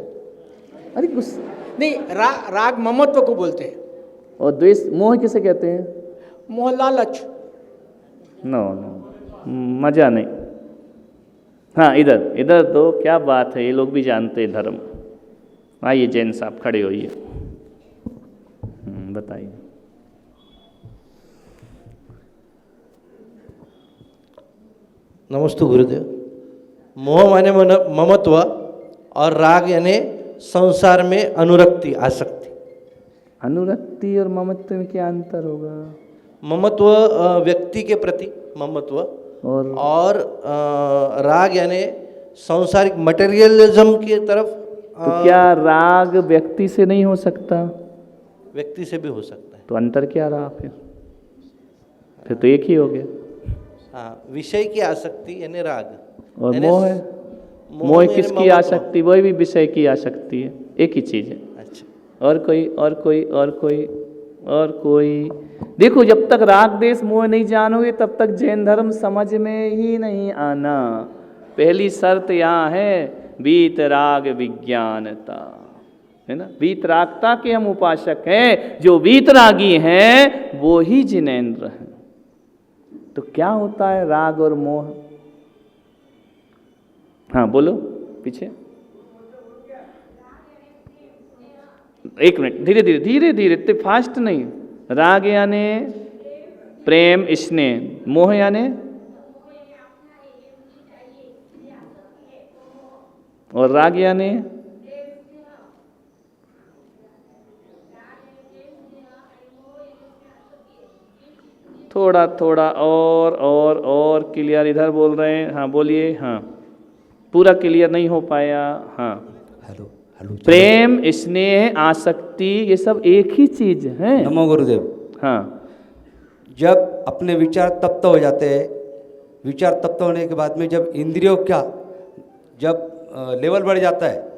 अरे गुस्सा नहीं, राग ममत्व को बोलते हैं। और द्वेष, मोह किसे कहते हैं? मोह लालच। नो नो, मजा नहीं। हाँ इधर इधर दो। क्या बात है, ये लोग भी जानते हैं धर्म। आइए जैन साहब खड़े होइए, बताइए। नमस्ते गुरुदेव। मोह माने ममत्व और राग यानी संसार में अनुरक्ति, आसक्ति। अनुरक्ति और ममत्व में क्या अंतर होगा? ममत्व व्यक्ति के प्रति ममत्व, और राग यानी सांसारिक मटेरियलिज्म की तरफ। तो क्या राग व्यक्ति से नहीं हो सकता? व्यक्ति से भी हो सकता है। तो अंतर क्या रहा फिर तो एक ही हो गया। हाँ, विषय की आसक्ति यानी राग। और मोह है? मोह किसकी आसक्ति? वही भी विषय की आसक्ति है, एक ही चीज है। अच्छा। और कोई और कोई और कोई और कोई? देखो जब तक राग देश मोह नहीं जानोगे तब तक जैन धर्म समझ में ही नहीं आना। पहली शर्त यहाँ है वीतराग विज्ञानता, है ना। वीतरागता के हम उपासक हैं। जो वीतरागी हैं वो ही जिनेंद्र हैं। तो क्या होता है राग और मोह? हाँ बोलो पीछे। एक मिनट, धीरे धीरे धीरे धीरे, इतने फास्ट नहीं। राग यानी प्रेम स्नेह, मोह यानी और राग यानी थोड़ा थोड़ा और क्लियर। इधर बोल रहे हैं, हाँ बोलिए। हाँ पूरा क्लियर नहीं हो पाया। हाँ हेलो। प्रेम स्नेह आसक्ति ये सब एक ही चीज है। नमो गुरुदेव। हाँ जब अपने विचार तप्त हो जाते हैं, विचार तप्त होने के बाद में जब इंद्रियों का जब लेवल बढ़ जाता है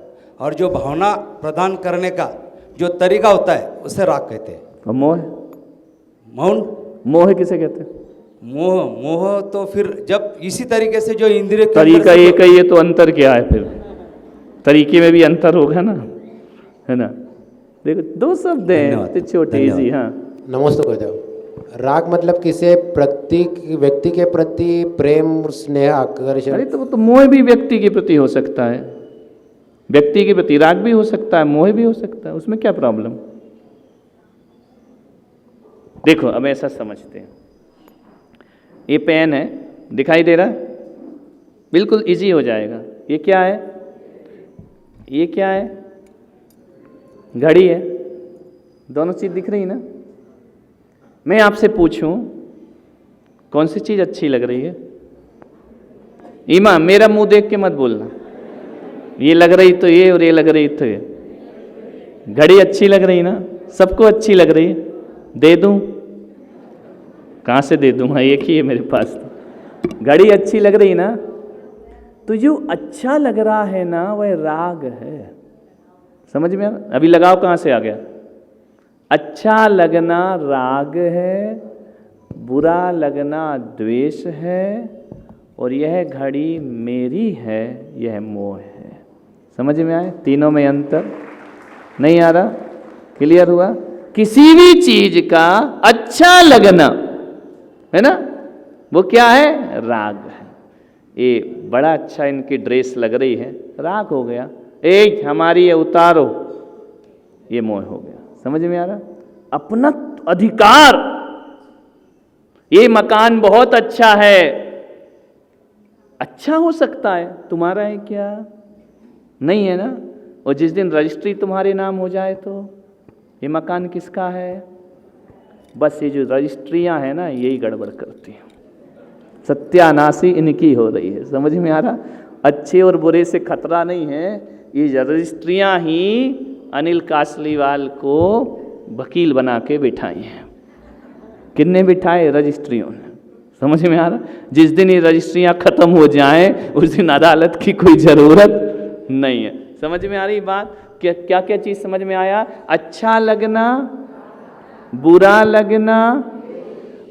और जो भावना प्रदान करने का जो तरीका होता है उसे राग कहते हैं। और मोह? मौन मोह किसे कहते हैं? मोह तो फिर जब इसी तरीके से जो इंद्रिय तरीका एक है, ये तो अंतर क्या है फिर? तरीके में भी अंतर होगा ना, है ना। देखो 2 शब्द हैं धन्यवाद, तो छोटे धन्यवाद। जी। हाँ, नमस्ते गुरुदेव। राग मतलब किसी व्यक्ति के प्रति प्रेम, स्नेह, आकर्षण। अरे तो वो तो मोह भी व्यक्ति के प्रति हो सकता है, व्यक्ति के प्रति राग भी हो सकता है, मोह भी हो सकता है, उसमें क्या प्रॉब्लम। देखो अब ऐसा समझते हैं, ये पेन है, दिखाई दे रहा है, बिल्कुल इजी हो जाएगा। ये क्या है, ये क्या है, घड़ी है, दोनों चीज दिख रही ना। मैं आपसे पूछूं कौन सी चीज अच्छी लग रही है। ईमा मेरा मुंह देख के मत बोलना, ये लग रही तो ये और ये लग रही तो ये। घड़ी अच्छी लग रही ना, सबको अच्छी लग रही है, दे दूं? कहाँ से दे दूं, हाँ एक ही है मेरे पास। तो घड़ी अच्छी लग रही ना, तो जो अच्छा लग रहा है ना वह राग है। समझ में आ रहा? अभी लगाव कहाँ से आ गया। अच्छा लगना राग है, बुरा लगना द्वेष है, और यह घड़ी मेरी है, यह मोह है। समझ में आए? तीनों में अंतर नहीं आ रहा? क्लियर हुआ? किसी भी चीज का अच्छा लगना है ना, वो क्या है, राग है। ये बड़ा अच्छा इनकी ड्रेस लग रही है, राग हो गया। एक हमारी ये उतारो, ये मोह हो गया। समझ में आ रहा? अपना अधिकार, ये मकान बहुत अच्छा है, अच्छा हो सकता है, तुम्हारा है क्या? नहीं है ना। और जिस दिन रजिस्ट्री तुम्हारे नाम हो जाए तो ये मकान किसका है? बस ये जो रजिस्ट्रियां हैं ना, यही गड़बड़ करती हैं, सत्यानाशी इनकी हो रही है। समझ में आ रहा? अच्छे और बुरे से खतरा नहीं है, ये रजिस्ट्रियां ही अनिल कासलीवाल को वकील बना के बिठाई हैं। किन्ने बिठाए? रजिस्ट्रियों ने। समझ में आ रहा? जिस दिन ये रजिस्ट्रियां खत्म हो जाएं उस दिन अदालत की कोई ज़रूरत नहीं है। समझ में आ रही बात? क्या क्या क्या चीज़ समझ में आया? अच्छा लगना, बुरा लगना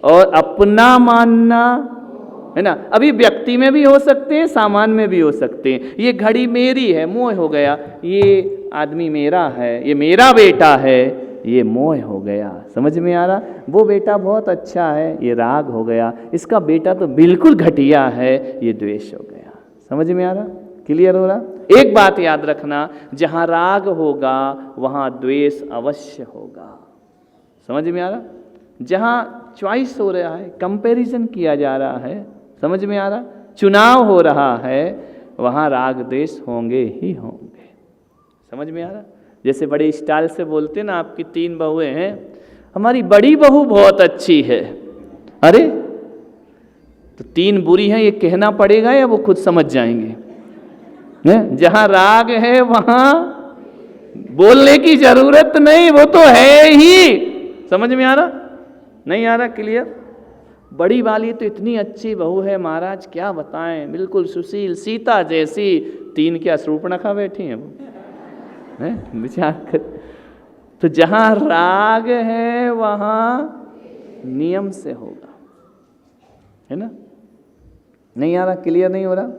और अपना मानना, है ना। अभी व्यक्ति में भी हो सकते हैं, सामान में भी हो सकते हैं। ये घड़ी मेरी है, मोह हो गया। ये आदमी मेरा है, ये मेरा बेटा है, ये मोह हो गया। समझ में आ रहा? वो बेटा बहुत अच्छा है, ये राग हो गया। इसका बेटा तो बिल्कुल घटिया है, ये द्वेष हो गया। समझ में आ रहा? क्लियर हो रहा? एक बात याद रखना, जहां राग होगा वहां द्वेष अवश्य होगा। समझ में आ रहा? जहां चॉइस हो रहा है, कंपैरिजन किया जा रहा है, समझ में आ रहा, चुनाव हो रहा है, वहां राग द्वेष होंगे ही होंगे। समझ में आ रहा? जैसे बड़े स्टाइल से बोलते ना, आपकी 3 बहुएं हैं, हमारी बड़ी बहू बहुत अच्छी है। अरे तो 3 बुरी हैं, ये कहना पड़ेगा या वो खुद समझ जाएंगे? जहां राग है वहां बोलने की जरूरत नहीं, वो तो है ही। समझ में आ रहा? नहीं आ रहा? क्लियर? बड़ी वाली तो इतनी अच्छी बहू है महाराज, क्या बताएं, बिल्कुल सुशील, सीता जैसी। 3 क्या शूर्पणखा बैठी हैं वो, हैं? विचार कर। तो जहां राग है वहां नियम से होगा, है ना। नहीं आ रहा? क्लियर नहीं हो रहा?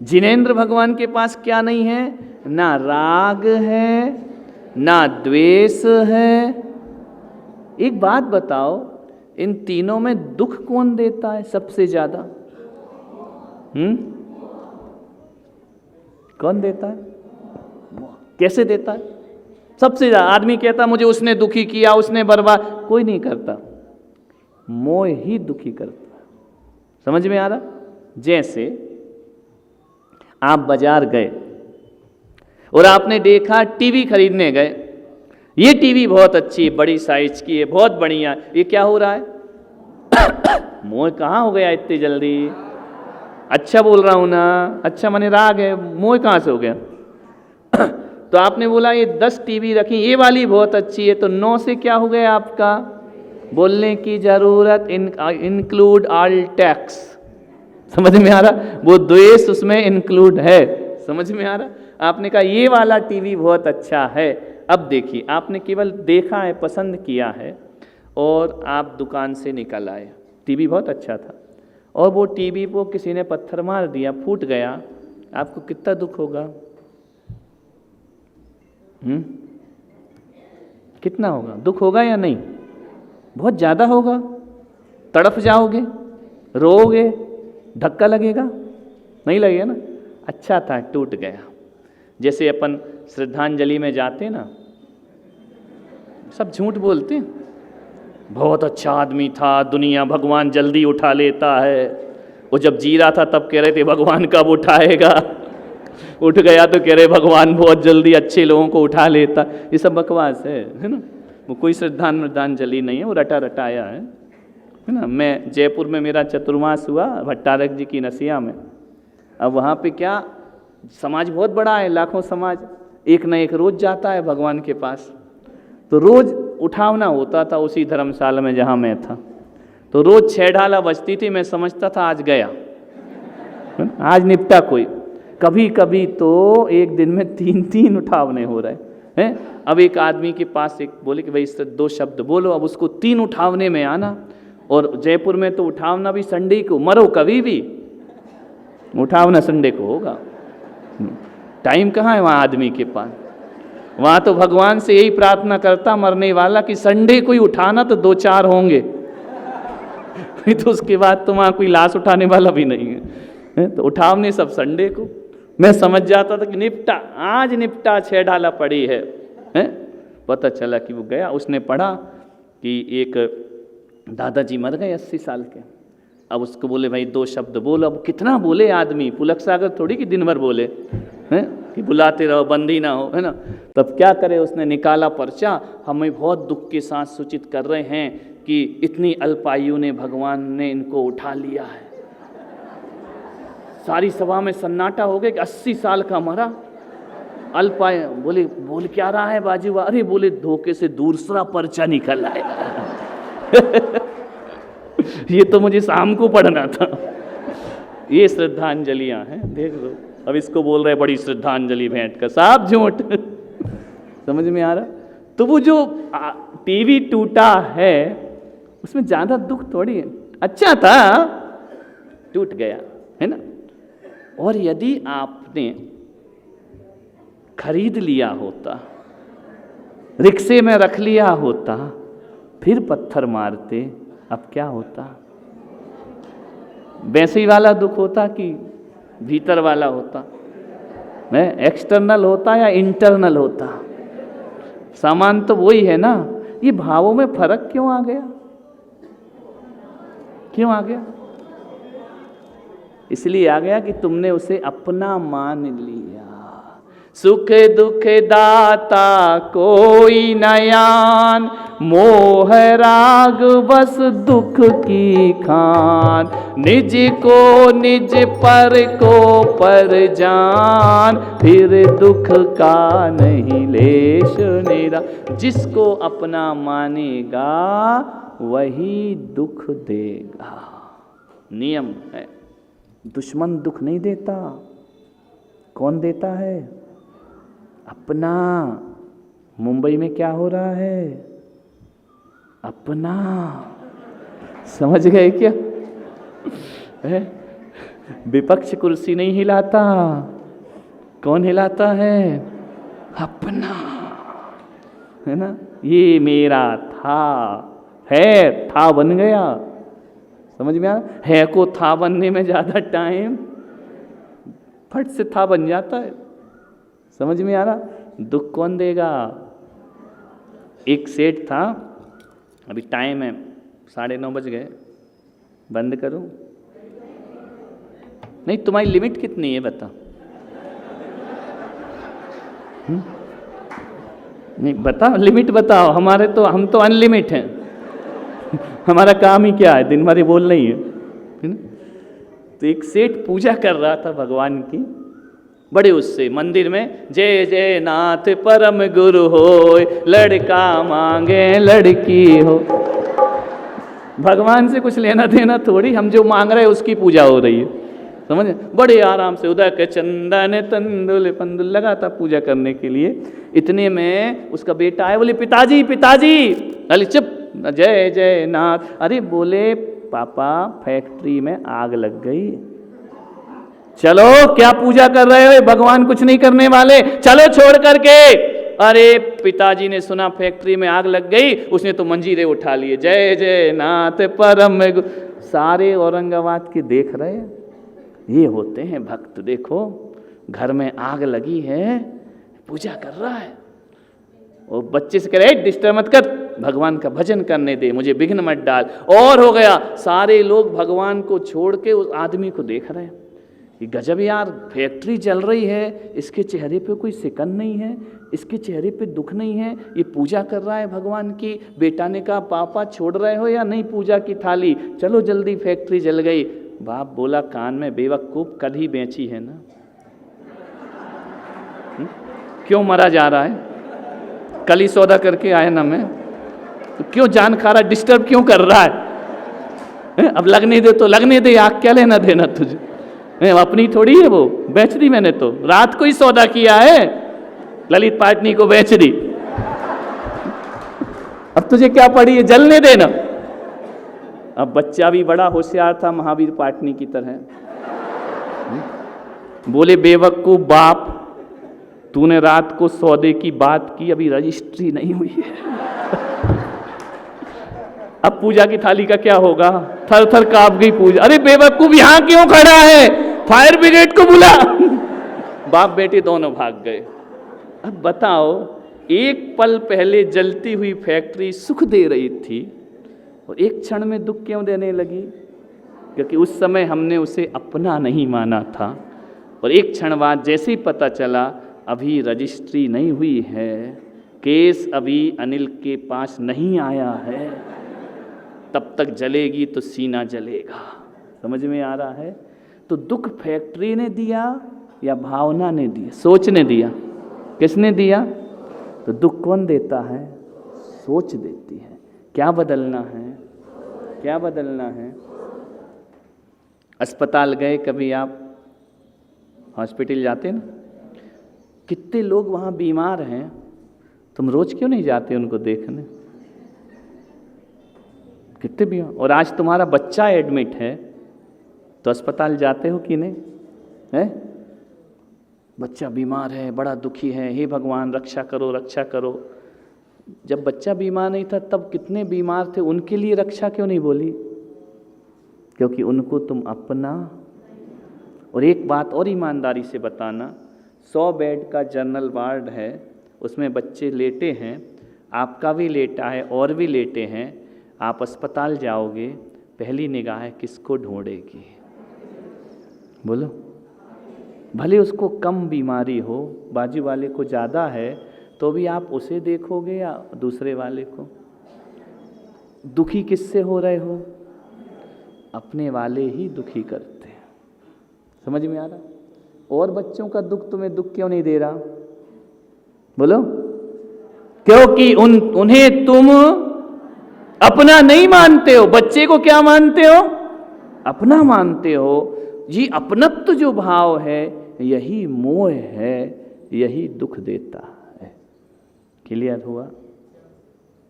जिनेंद्र भगवान के पास क्या नहीं है? ना राग है, ना द्वेष है। एक बात बताओ, इन तीनों में दुख कौन देता है सबसे ज्यादा? कौन देता है? कैसे देता है? सबसे ज्यादा आदमी कहता मुझे उसने दुखी किया, उसने बर्बाद, कोई नहीं करता, मोह ही दुखी करता है। समझ में आ रहा? जैसे आप बाजार गए और आपने देखा टीवी खरीदने गए, ये टीवी बहुत अच्छी है, बड़ी साइज की है, बहुत बढ़िया। ये क्या हो रहा है? मोह कहाँ हो गया इतनी जल्दी? अच्छा बोल रहा हूं ना, अच्छा माने राग है, मोह कहाँ से हो गया? तो आपने बोला ये 10 टीवी रखी, ये वाली बहुत अच्छी है, तो 9 से क्या हो गया आपका? बोलने की जरूरत, इंक्लूड ऑल टैक्स। समझ में आ रहा? वो द्वेष उसमें इंक्लूड है। समझ में आ रहा? आपने कहा ये वाला टीवी बहुत अच्छा है। अब देखिए, आपने केवल देखा है, पसंद किया है, और आप दुकान से निकल आए, टीवी बहुत अच्छा था, और वो टीवी को किसी ने पत्थर मार दिया, फूट गया, आपको कितना दुख होगा? कितना होगा? दुख होगा या नहीं? बहुत ज़्यादा होगा, तड़प जाओगे, रोओगे, धक्का लगेगा, नहीं लगेगा ना? अच्छा था टूट गया। जैसे अपन श्रद्धांजलि में जाते ना, सब झूठ बोलते हैं, बहुत अच्छा आदमी था, दुनिया भगवान जल्दी उठा लेता है। वो जब जी रहा था तब कह रहे थे भगवान कब उठाएगा, उठ गया तो कह रहे भगवान बहुत जल्दी अच्छे लोगों को उठा लेता। ये सब बकवास है ना? वो कोई श्रद्धांजलि नहीं है, वो रटा रटाया है ना? मैं जयपुर में मेरा चतुर्मास हुआ भट्टारक जी की नसिया में। अब वहाँ पे क्या, समाज बहुत बड़ा है, लाखों समाज, एक न एक रोज जाता है भगवान के पास। तो रोज उठावना होता था उसी धर्मशाला में जहाँ मैं था। तो रोज 6 ढाला बजती थी, मैं समझता था आज गया, आज निपटा कोई। कभी कभी तो एक दिन में 3 उठावने हो रहे हैं। अब एक आदमी के पास एक बोले कि भाई इससे 2 शब्द बोलो, अब उसको 3 उठावने में आना। और जयपुर में तो उठावना भी संडे को, मरो कभी भी उठावना संडे को होगा। टाइम कहाँ है वहाँ आदमी के पास? वहाँ तो भगवान से यही प्रार्थना करता मरने वाला कि संडे को ही उठाना तो 2-4 होंगे। तो उसके बाद तो वहाँ कोई लाश उठाने वाला भी नहीं है। तो उठावने सब संडे को। मैं समझ जाता था कि निपटा, आज निपटा, 6 ढाला पड़ी है। पता चला कि वो गया, उसने पढ़ा कि एक दादाजी मर गए 80 साल के। अब उसको बोले भाई 2 शब्द बोलो। अब कितना बोले आदमी, पुलक सागर थोड़ी कि दिन भर बोले हैं कि बुलाते रहो, बंदी ना हो, है ना? तब क्या करे, उसने निकाला पर्चा, हमें बहुत दुख के साथ सूचित कर रहे हैं कि इतनी अल्पायु ने भगवान ने इनको उठा लिया है। सारी सभा में सन्नाटा हो गया कि 80 साल का मरा, अल्पायु। बोले बोल क्या रहा है बाजू? अरे बोले धोखे से दूसरा पर्चा निकल आया। ये तो मुझे शाम को पढ़ना था। ये श्रद्धांजलियां हैं, देख लो। अब इसको बोल रहे बड़ी श्रद्धांजलि भेंट कर, साफ झूठ। समझ में आ रहा? तो वो जो टीवी टूटा है उसमें ज्यादा दुख थोड़ी है, अच्छा था, टूट गया, है ना? और यदि आपने खरीद लिया होता, रिक्शे में रख लिया होता, फिर पत्थर मारते, अब क्या होता? वैसे ही वाला दुख होता कि भीतर वाला होता? एक्सटर्नल होता या इंटरनल होता? सामान तो वही है ना। ये भावों में फर्क क्यों आ गया? क्यों आ गया? इसलिए आ गया कि तुमने उसे अपना मान लिया। सुख दुख दाता कोई नयान, मोह राग बस दुख की खान। निज को निज पर को पर जान, फिर दुख का नहीं लेश निरा। जिसको अपना मानेगा वही दुख देगा। नियम है, दुश्मन दुख नहीं देता। कौन देता है? अपना। मुंबई में क्या हो रहा है? अपना। समझ गए क्या? विपक्ष कुर्सी नहीं हिलाता, कौन हिलाता है? अपना, है ना? ये मेरा था, है, था बन गया। समझ में आ? है को था बनने में ज्यादा टाइम, फट से था बन जाता है। समझ में आ रहा? दुख कौन देगा? एक सेठ था, अभी टाइम है 9:30 बज गए, बंद करूं? नहीं, तुम्हारी लिमिट कितनी है बता? नहीं बताओ, लिमिट बताओ। हमारे तो, हम तो अनलिमिट हैं। हमारा काम ही क्या है? दिन भर बोलना ही है ना? तो एक सेठ पूजा कर रहा था भगवान की, बड़े उससे मंदिर में, जय जय नाथ परम गुरु होय, लड़का मांगे लड़की हो। भगवान से कुछ लेना देना थोड़ी, हम जो मांग रहे हैं उसकी पूजा हो रही है। समझ? बड़े आराम से उदक चंदन तंदुल पंदुल लगा था पूजा करने के लिए। इतने में उसका बेटा आया, बोले पिताजी पिताजी। अरे चुप, जय जय नाथ। अरे बोले पापा फैक्ट्री में आग लग गई। चलो क्या पूजा कर रहे हो? भगवान कुछ नहीं करने वाले, चलो छोड़ करके। अरे पिताजी ने सुना फैक्ट्री में आग लग गई, उसने तो मंजीरे उठा लिए, जय जय नाथ परम सारे औरंगाबाद के देख रहे हैं। ये होते हैं भक्त। देखो घर में आग लगी है, पूजा कर रहा है, और बच्चे से कह रहे डिस्टर्ब मत कर, भगवान का भजन करने दे, मुझे विघ्न मत डाल। और हो गया, सारे लोग भगवान को छोड़ के उस आदमी को देख रहे हैं। ये गजब यार, फैक्ट्री जल रही है, इसके चेहरे पे कोई सिकन नहीं है, इसके चेहरे पे दुख नहीं है, ये पूजा कर रहा है भगवान की। बेटा ने कहा पापा छोड़ रहे हो या नहीं पूजा की थाली, चलो जल्दी, फैक्ट्री जल गई। बाप बोला कान में, बेवकूफ कल ही बेची है ना, क्यों मरा जा रहा है, कल ही सौदा करके आया ना मैं, तो क्यों जान खा रहा, डिस्टर्ब क्यों कर रहा है? अब लगने दे तो लगने दे, आग क्या लेना देना तुझे, अपनी थोड़ी है वो, बेच दी मैंने तो, रात को ही सौदा किया है, ललित पाटनी को बेच दी, अब तुझे क्या पड़ी है, जलने देना। अब बच्चा भी बड़ा होशियार था, महावीर पाटनी की तरह, बोले बेवकूफ बाप, तूने रात को सौदे की बात की, अभी रजिस्ट्री नहीं हुई है, अब पूजा की थाली का क्या होगा? थर थर कांप गई पूजा। अरे बेवकूफ यहां क्यों खड़ा है, फायर ब्रिगेड को बुला। बाप बेटे दोनों भाग गए। अब बताओ, एक पल पहले जलती हुई फैक्ट्री सुख दे रही थी और एक क्षण में दुख क्यों देने लगी? क्योंकि उस समय हमने उसे अपना नहीं माना था, और एक क्षण बाद जैसे ही पता चला अभी रजिस्ट्री नहीं हुई है, केस अभी अनिल के पास नहीं आया है, तब तक जलेगी तो सीना जलेगा। समझ में आ रहा है? तो दुख फैक्ट्री ने दिया या भावना ने दिया, सोच ने दिया? किसने दिया? तो दुख कौन देता है? सोच देती है। क्या बदलना है? क्या बदलना है? अस्पताल गए कभी आप? हॉस्पिटल जाते ना, कितने लोग वहाँ बीमार हैं, तुम रोज क्यों नहीं जाते उनको देखने? कितने बीमार, और आज तुम्हारा बच्चा एडमिट है तो अस्पताल जाते हो कि नहीं? है बच्चा बीमार है, बड़ा दुखी है, हे भगवान रक्षा करो रक्षा करो। जब बच्चा बीमार नहीं था तब कितने बीमार थे, उनके लिए रक्षा क्यों नहीं बोली? क्योंकि उनको तुम अपना। और एक बात और ईमानदारी से बताना, 100 बेड का जनरल वार्ड है, उसमें बच्चे लेटे हैं, आपका भी लेटा है और भी लेटे हैं, आप अस्पताल जाओगे, पहली निगाह किसको ढूंढेगी? बोलो। भले उसको कम बीमारी हो, बाजू वाले को ज़्यादा है, तो भी आप उसे देखोगे या दूसरे वाले को? दुखी किससे हो रहे हो? अपने वाले ही दुखी करते हैं। समझ में आ रहा? और बच्चों का दुख तुम्हें दुख क्यों नहीं दे रहा? बोलो। क्योंकि उन्हें तुम अपना नहीं मानते हो। बच्चे को क्या मानते हो? अपना मानते हो। ये अपनत्व जो भाव है, यही मोह है, यही दुख देता है। क्लियर हुआ?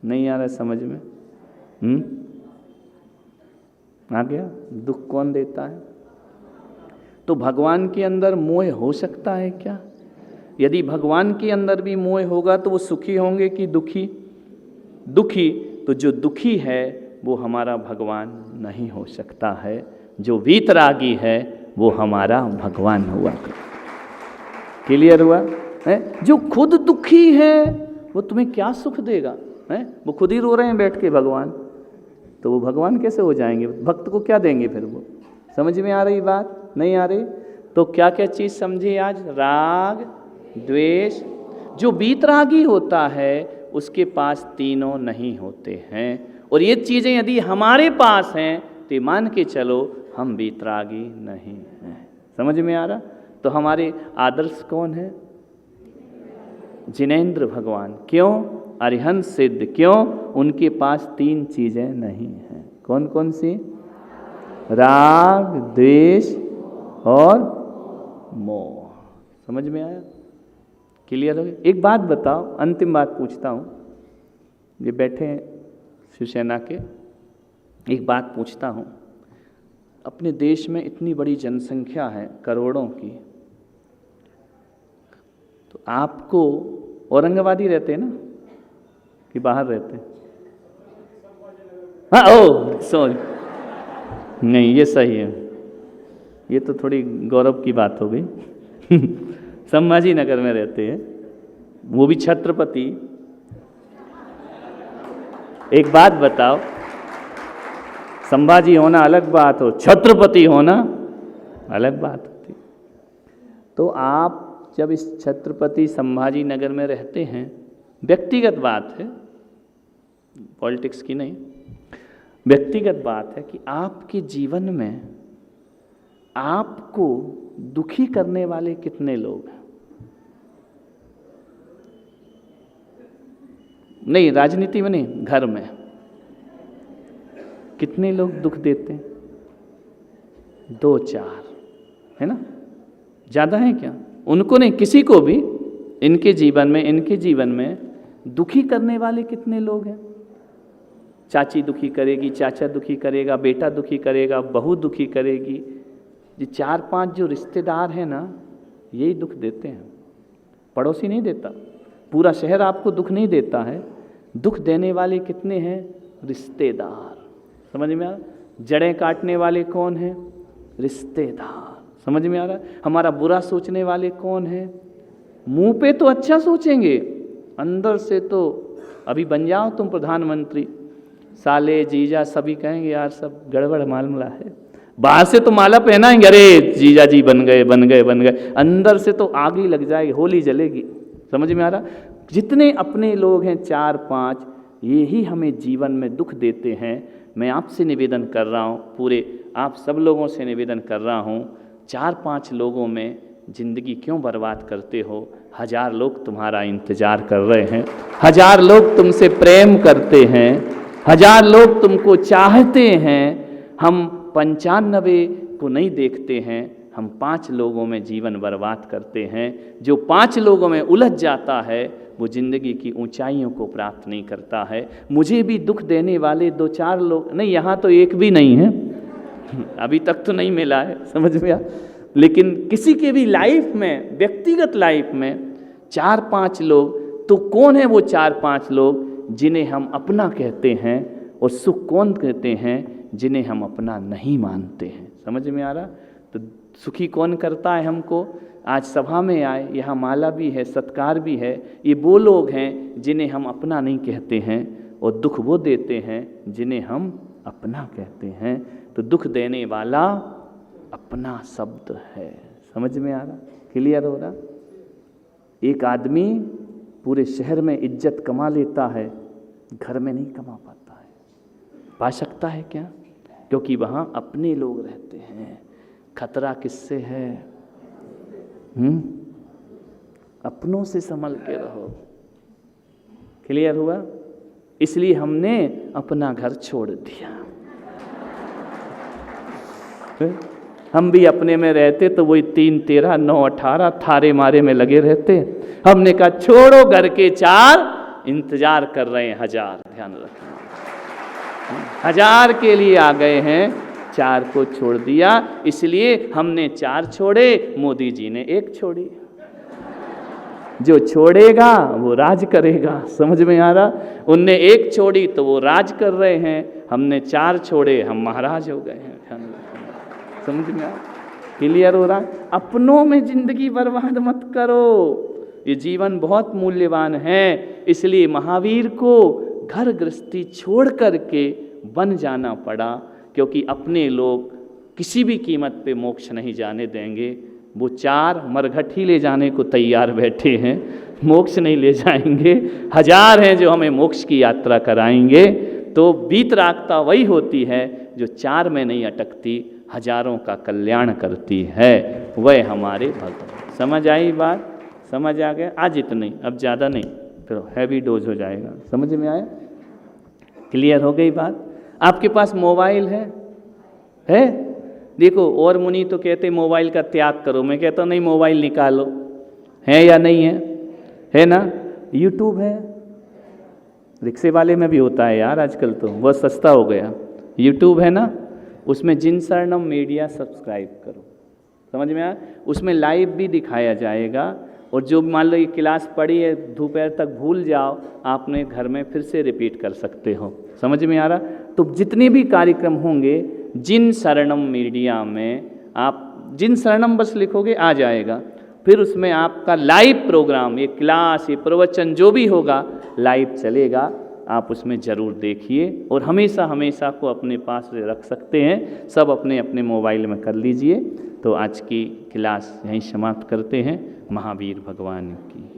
नहीं आ रहा समझ में? आ गया? दुख कौन देता है? तो भगवान के अंदर मोह हो सकता है क्या? यदि भगवान के अंदर भी मोह होगा तो वो सुखी होंगे कि दुखी? दुखी। तो जो दुखी है वो हमारा भगवान नहीं हो सकता है। जो वीतरागी है वो हमारा भगवान हुआ। क्लियर हुआ? है? जो खुद दुखी है वो तुम्हें क्या सुख देगा? है? वो खुद ही रो रहे हैं बैठ के भगवान, तो वो भगवान कैसे हो जाएंगे? भक्त को क्या देंगे फिर वो? समझ में आ रही बात? नहीं आ रही? तो क्या क्या चीज़ समझे आज? राग, द्वेष। जो वीतरागी होता है उसके पास तीनों नहीं होते हैं, और ये चीज़ें यदि हमारे पास हैं तो मान के चलो हम वीतरागी नहीं हैं। समझ में आ रहा? तो हमारे आदर्श कौन है? जिनेंद्र भगवान। क्यों? अरिहंत सिद्ध। क्यों? उनके पास तीन चीज़ें नहीं हैं। कौन कौन सी? राग, द्वेष और मोह। समझ में आया? क्लियर हो गया? एक बात बताओ, अंतिम बात पूछता हूँ, ये बैठे हैं शिवसेना के, एक बात पूछता हूँ। अपने देश में इतनी बड़ी जनसंख्या है, करोड़ों की, तो आपको औरंगाबादी रहते हैं ना कि बाहर रहते हैं? हाँ, ओ सॉरी, नहीं ये सही है, ये तो थोड़ी गौरव की बात हो गई। संभाजी नगर में रहते हैं, वो भी छत्रपति। एक बात बताओ, संभाजी होना अलग बात हो, छत्रपति होना अलग बात होती। तो आप जब इस छत्रपति संभाजी नगर में रहते हैं, व्यक्तिगत बात है, पॉलिटिक्स की नहीं, व्यक्तिगत बात है कि आपके जीवन में आपको दुखी करने वाले कितने लोग हैं? नहीं, राजनीति में नहीं, घर में कितने लोग दुख देते हैं? 2-4 है ना? ज़्यादा है क्या? उनको नहीं, किसी को भी इनके जीवन में दुखी करने वाले कितने लोग हैं? चाची दुखी करेगी, चाचा दुखी करेगा, बेटा दुखी करेगा, बहू दुखी करेगी। ये 4-5 जो रिश्तेदार हैं ना, यही दुख देते हैं। पड़ोसी नहीं देता, पूरा शहर आपको दुख नहीं देता है। दुख देने वाले कितने हैं? रिश्तेदार। समझ में आ रहा? जड़ें काटने वाले कौन हैं? रिश्तेदार। समझ में आ रहा? हमारा बुरा सोचने वाले कौन हैं? मुंह पे तो अच्छा सोचेंगे, अंदर से तो अभी बन जाओ तुम प्रधानमंत्री, साले जीजा सभी कहेंगे यार सब गड़बड़ मामला है। बाहर से तो माला पहनाएंगे, अरे जीजा जी बन गए, अंदर से तो आग ही लग जाएगी, होली जलेगी। समझ में आ रहा? जितने अपने लोग हैं 4-5, यही हमें जीवन में दुख देते हैं। मैं आपसे निवेदन कर रहा हूँ, पूरे आप सब लोगों से निवेदन कर रहा हूँ, 4-5 लोगों में ज़िंदगी क्यों बर्बाद करते हो? 1000 लोग तुम्हारा इंतज़ार कर रहे हैं, 1000 लोग तुमसे प्रेम करते हैं, 1000 लोग तुमको चाहते हैं। हम 95 को नहीं देखते हैं, हम 5 लोगों में जीवन बर्बाद करते हैं। जो 5 लोगों में उलझ जाता है वो ज़िंदगी की ऊंचाइयों को प्राप्त नहीं करता है। मुझे भी दुख देने वाले 2-4 लोग नहीं, यहाँ तो एक भी नहीं है, अभी तक तो नहीं मिला है, समझ में आ? लेकिन किसी के भी लाइफ में, व्यक्तिगत लाइफ में 4-5 लोग, तो कौन है वो 4-5 लोग जिन्हें हम अपना कहते हैं, और सुख कौन कहते हैं जिन्हें हम अपना नहीं मानते हैं? समझ में आ रहा? तो सुखी कौन करता है हमको? आज सभा में आए, यहाँ माला भी है, सत्कार भी है, ये वो लोग हैं जिन्हें हम अपना नहीं कहते हैं, और दुख वो देते हैं जिन्हें हम अपना कहते हैं। तो दुख देने वाला अपना शब्द है। समझ में आ रहा? क्लियर हो रहा? एक आदमी पूरे शहर में इज्जत कमा लेता है, घर में नहीं कमा पाता है। पा सकता है क्या? क्योंकि वहाँ अपने लोग रहते हैं। खतरा किससे है? अपनों से संभल के रहो। क्लियर हुआ? इसलिए हमने अपना घर छोड़ दिया। हम भी अपने में रहते तो वही 3, 13, 9, 18 थारे मारे में लगे रहते। हमने कहा छोड़ो, घर के 4 इंतजार कर रहे हैं 1000। ध्यान रखना, 1000 के लिए आ गए हैं, 4 को छोड़ दिया। इसलिए हमने 4 छोड़े, मोदी जी ने 1 छोड़ी। जो छोड़ेगा वो राज करेगा। समझ में आ रहा? उनने 1 छोड़ी तो वो राज कर रहे हैं, हमने 4 छोड़े, हम महाराज हो गए हैं। समझ में आ? क्लियर हो रहा? अपनों में जिंदगी बर्बाद मत करो, ये जीवन बहुत मूल्यवान है। इसलिए महावीर को घर गृहस्थी छोड़ करके वन जाना पड़ा, क्योंकि अपने लोग किसी भी कीमत पे मोक्ष नहीं जाने देंगे। वो 4 मरघटी ले जाने को तैयार बैठे हैं, मोक्ष नहीं ले जाएंगे। 1000 हैं जो हमें मोक्ष की यात्रा कराएंगे। तो वीतरागता वही होती है जो 4 में नहीं अटकती, 1000 का कल्याण करती है। वह हमारे भगवान। समझ आई बात? समझ आ गया? आज इतनी, अब ज़्यादा नहीं, फिर हैवी डोज हो जाएगा। समझ में आया? क्लियर हो गई बात? आपके पास मोबाइल है? देखो, और मुनि तो कहते मोबाइल का त्याग करो, मैं कहता हूँ नहीं, मोबाइल निकालो। है या नहीं है? है ना? यूट्यूब है, रिक्शे वाले में भी होता है यार आजकल, तो बहुत सस्ता हो गया। यूट्यूब है ना, उसमें जिन शरणम मीडिया सब्सक्राइब करो। समझ में आया? उसमें लाइव भी दिखाया जाएगा और जो मान लो ये क्लास पढ़ी है दोपहर तक भूल जाओ, आपने घर में फिर से रिपीट कर सकते हो। समझ में आ रहा? तो जितने भी कार्यक्रम होंगे जिन शरणम मीडिया में, आप जिन शरणम बस लिखोगे आ जाएगा। फिर उसमें आपका लाइव प्रोग्राम, ये क्लास, ये प्रवचन जो भी होगा लाइव चलेगा, आप उसमें ज़रूर देखिए और हमेशा हमेशा को अपने पास रख सकते हैं। सब अपने अपने मोबाइल में कर लीजिए। तो आज की क्लास यहीं समाप्त करते हैं। महावीर भगवान की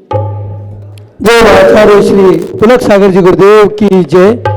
जय। आचार्य श्री पुलक सागर जी गुरुदेव की जय।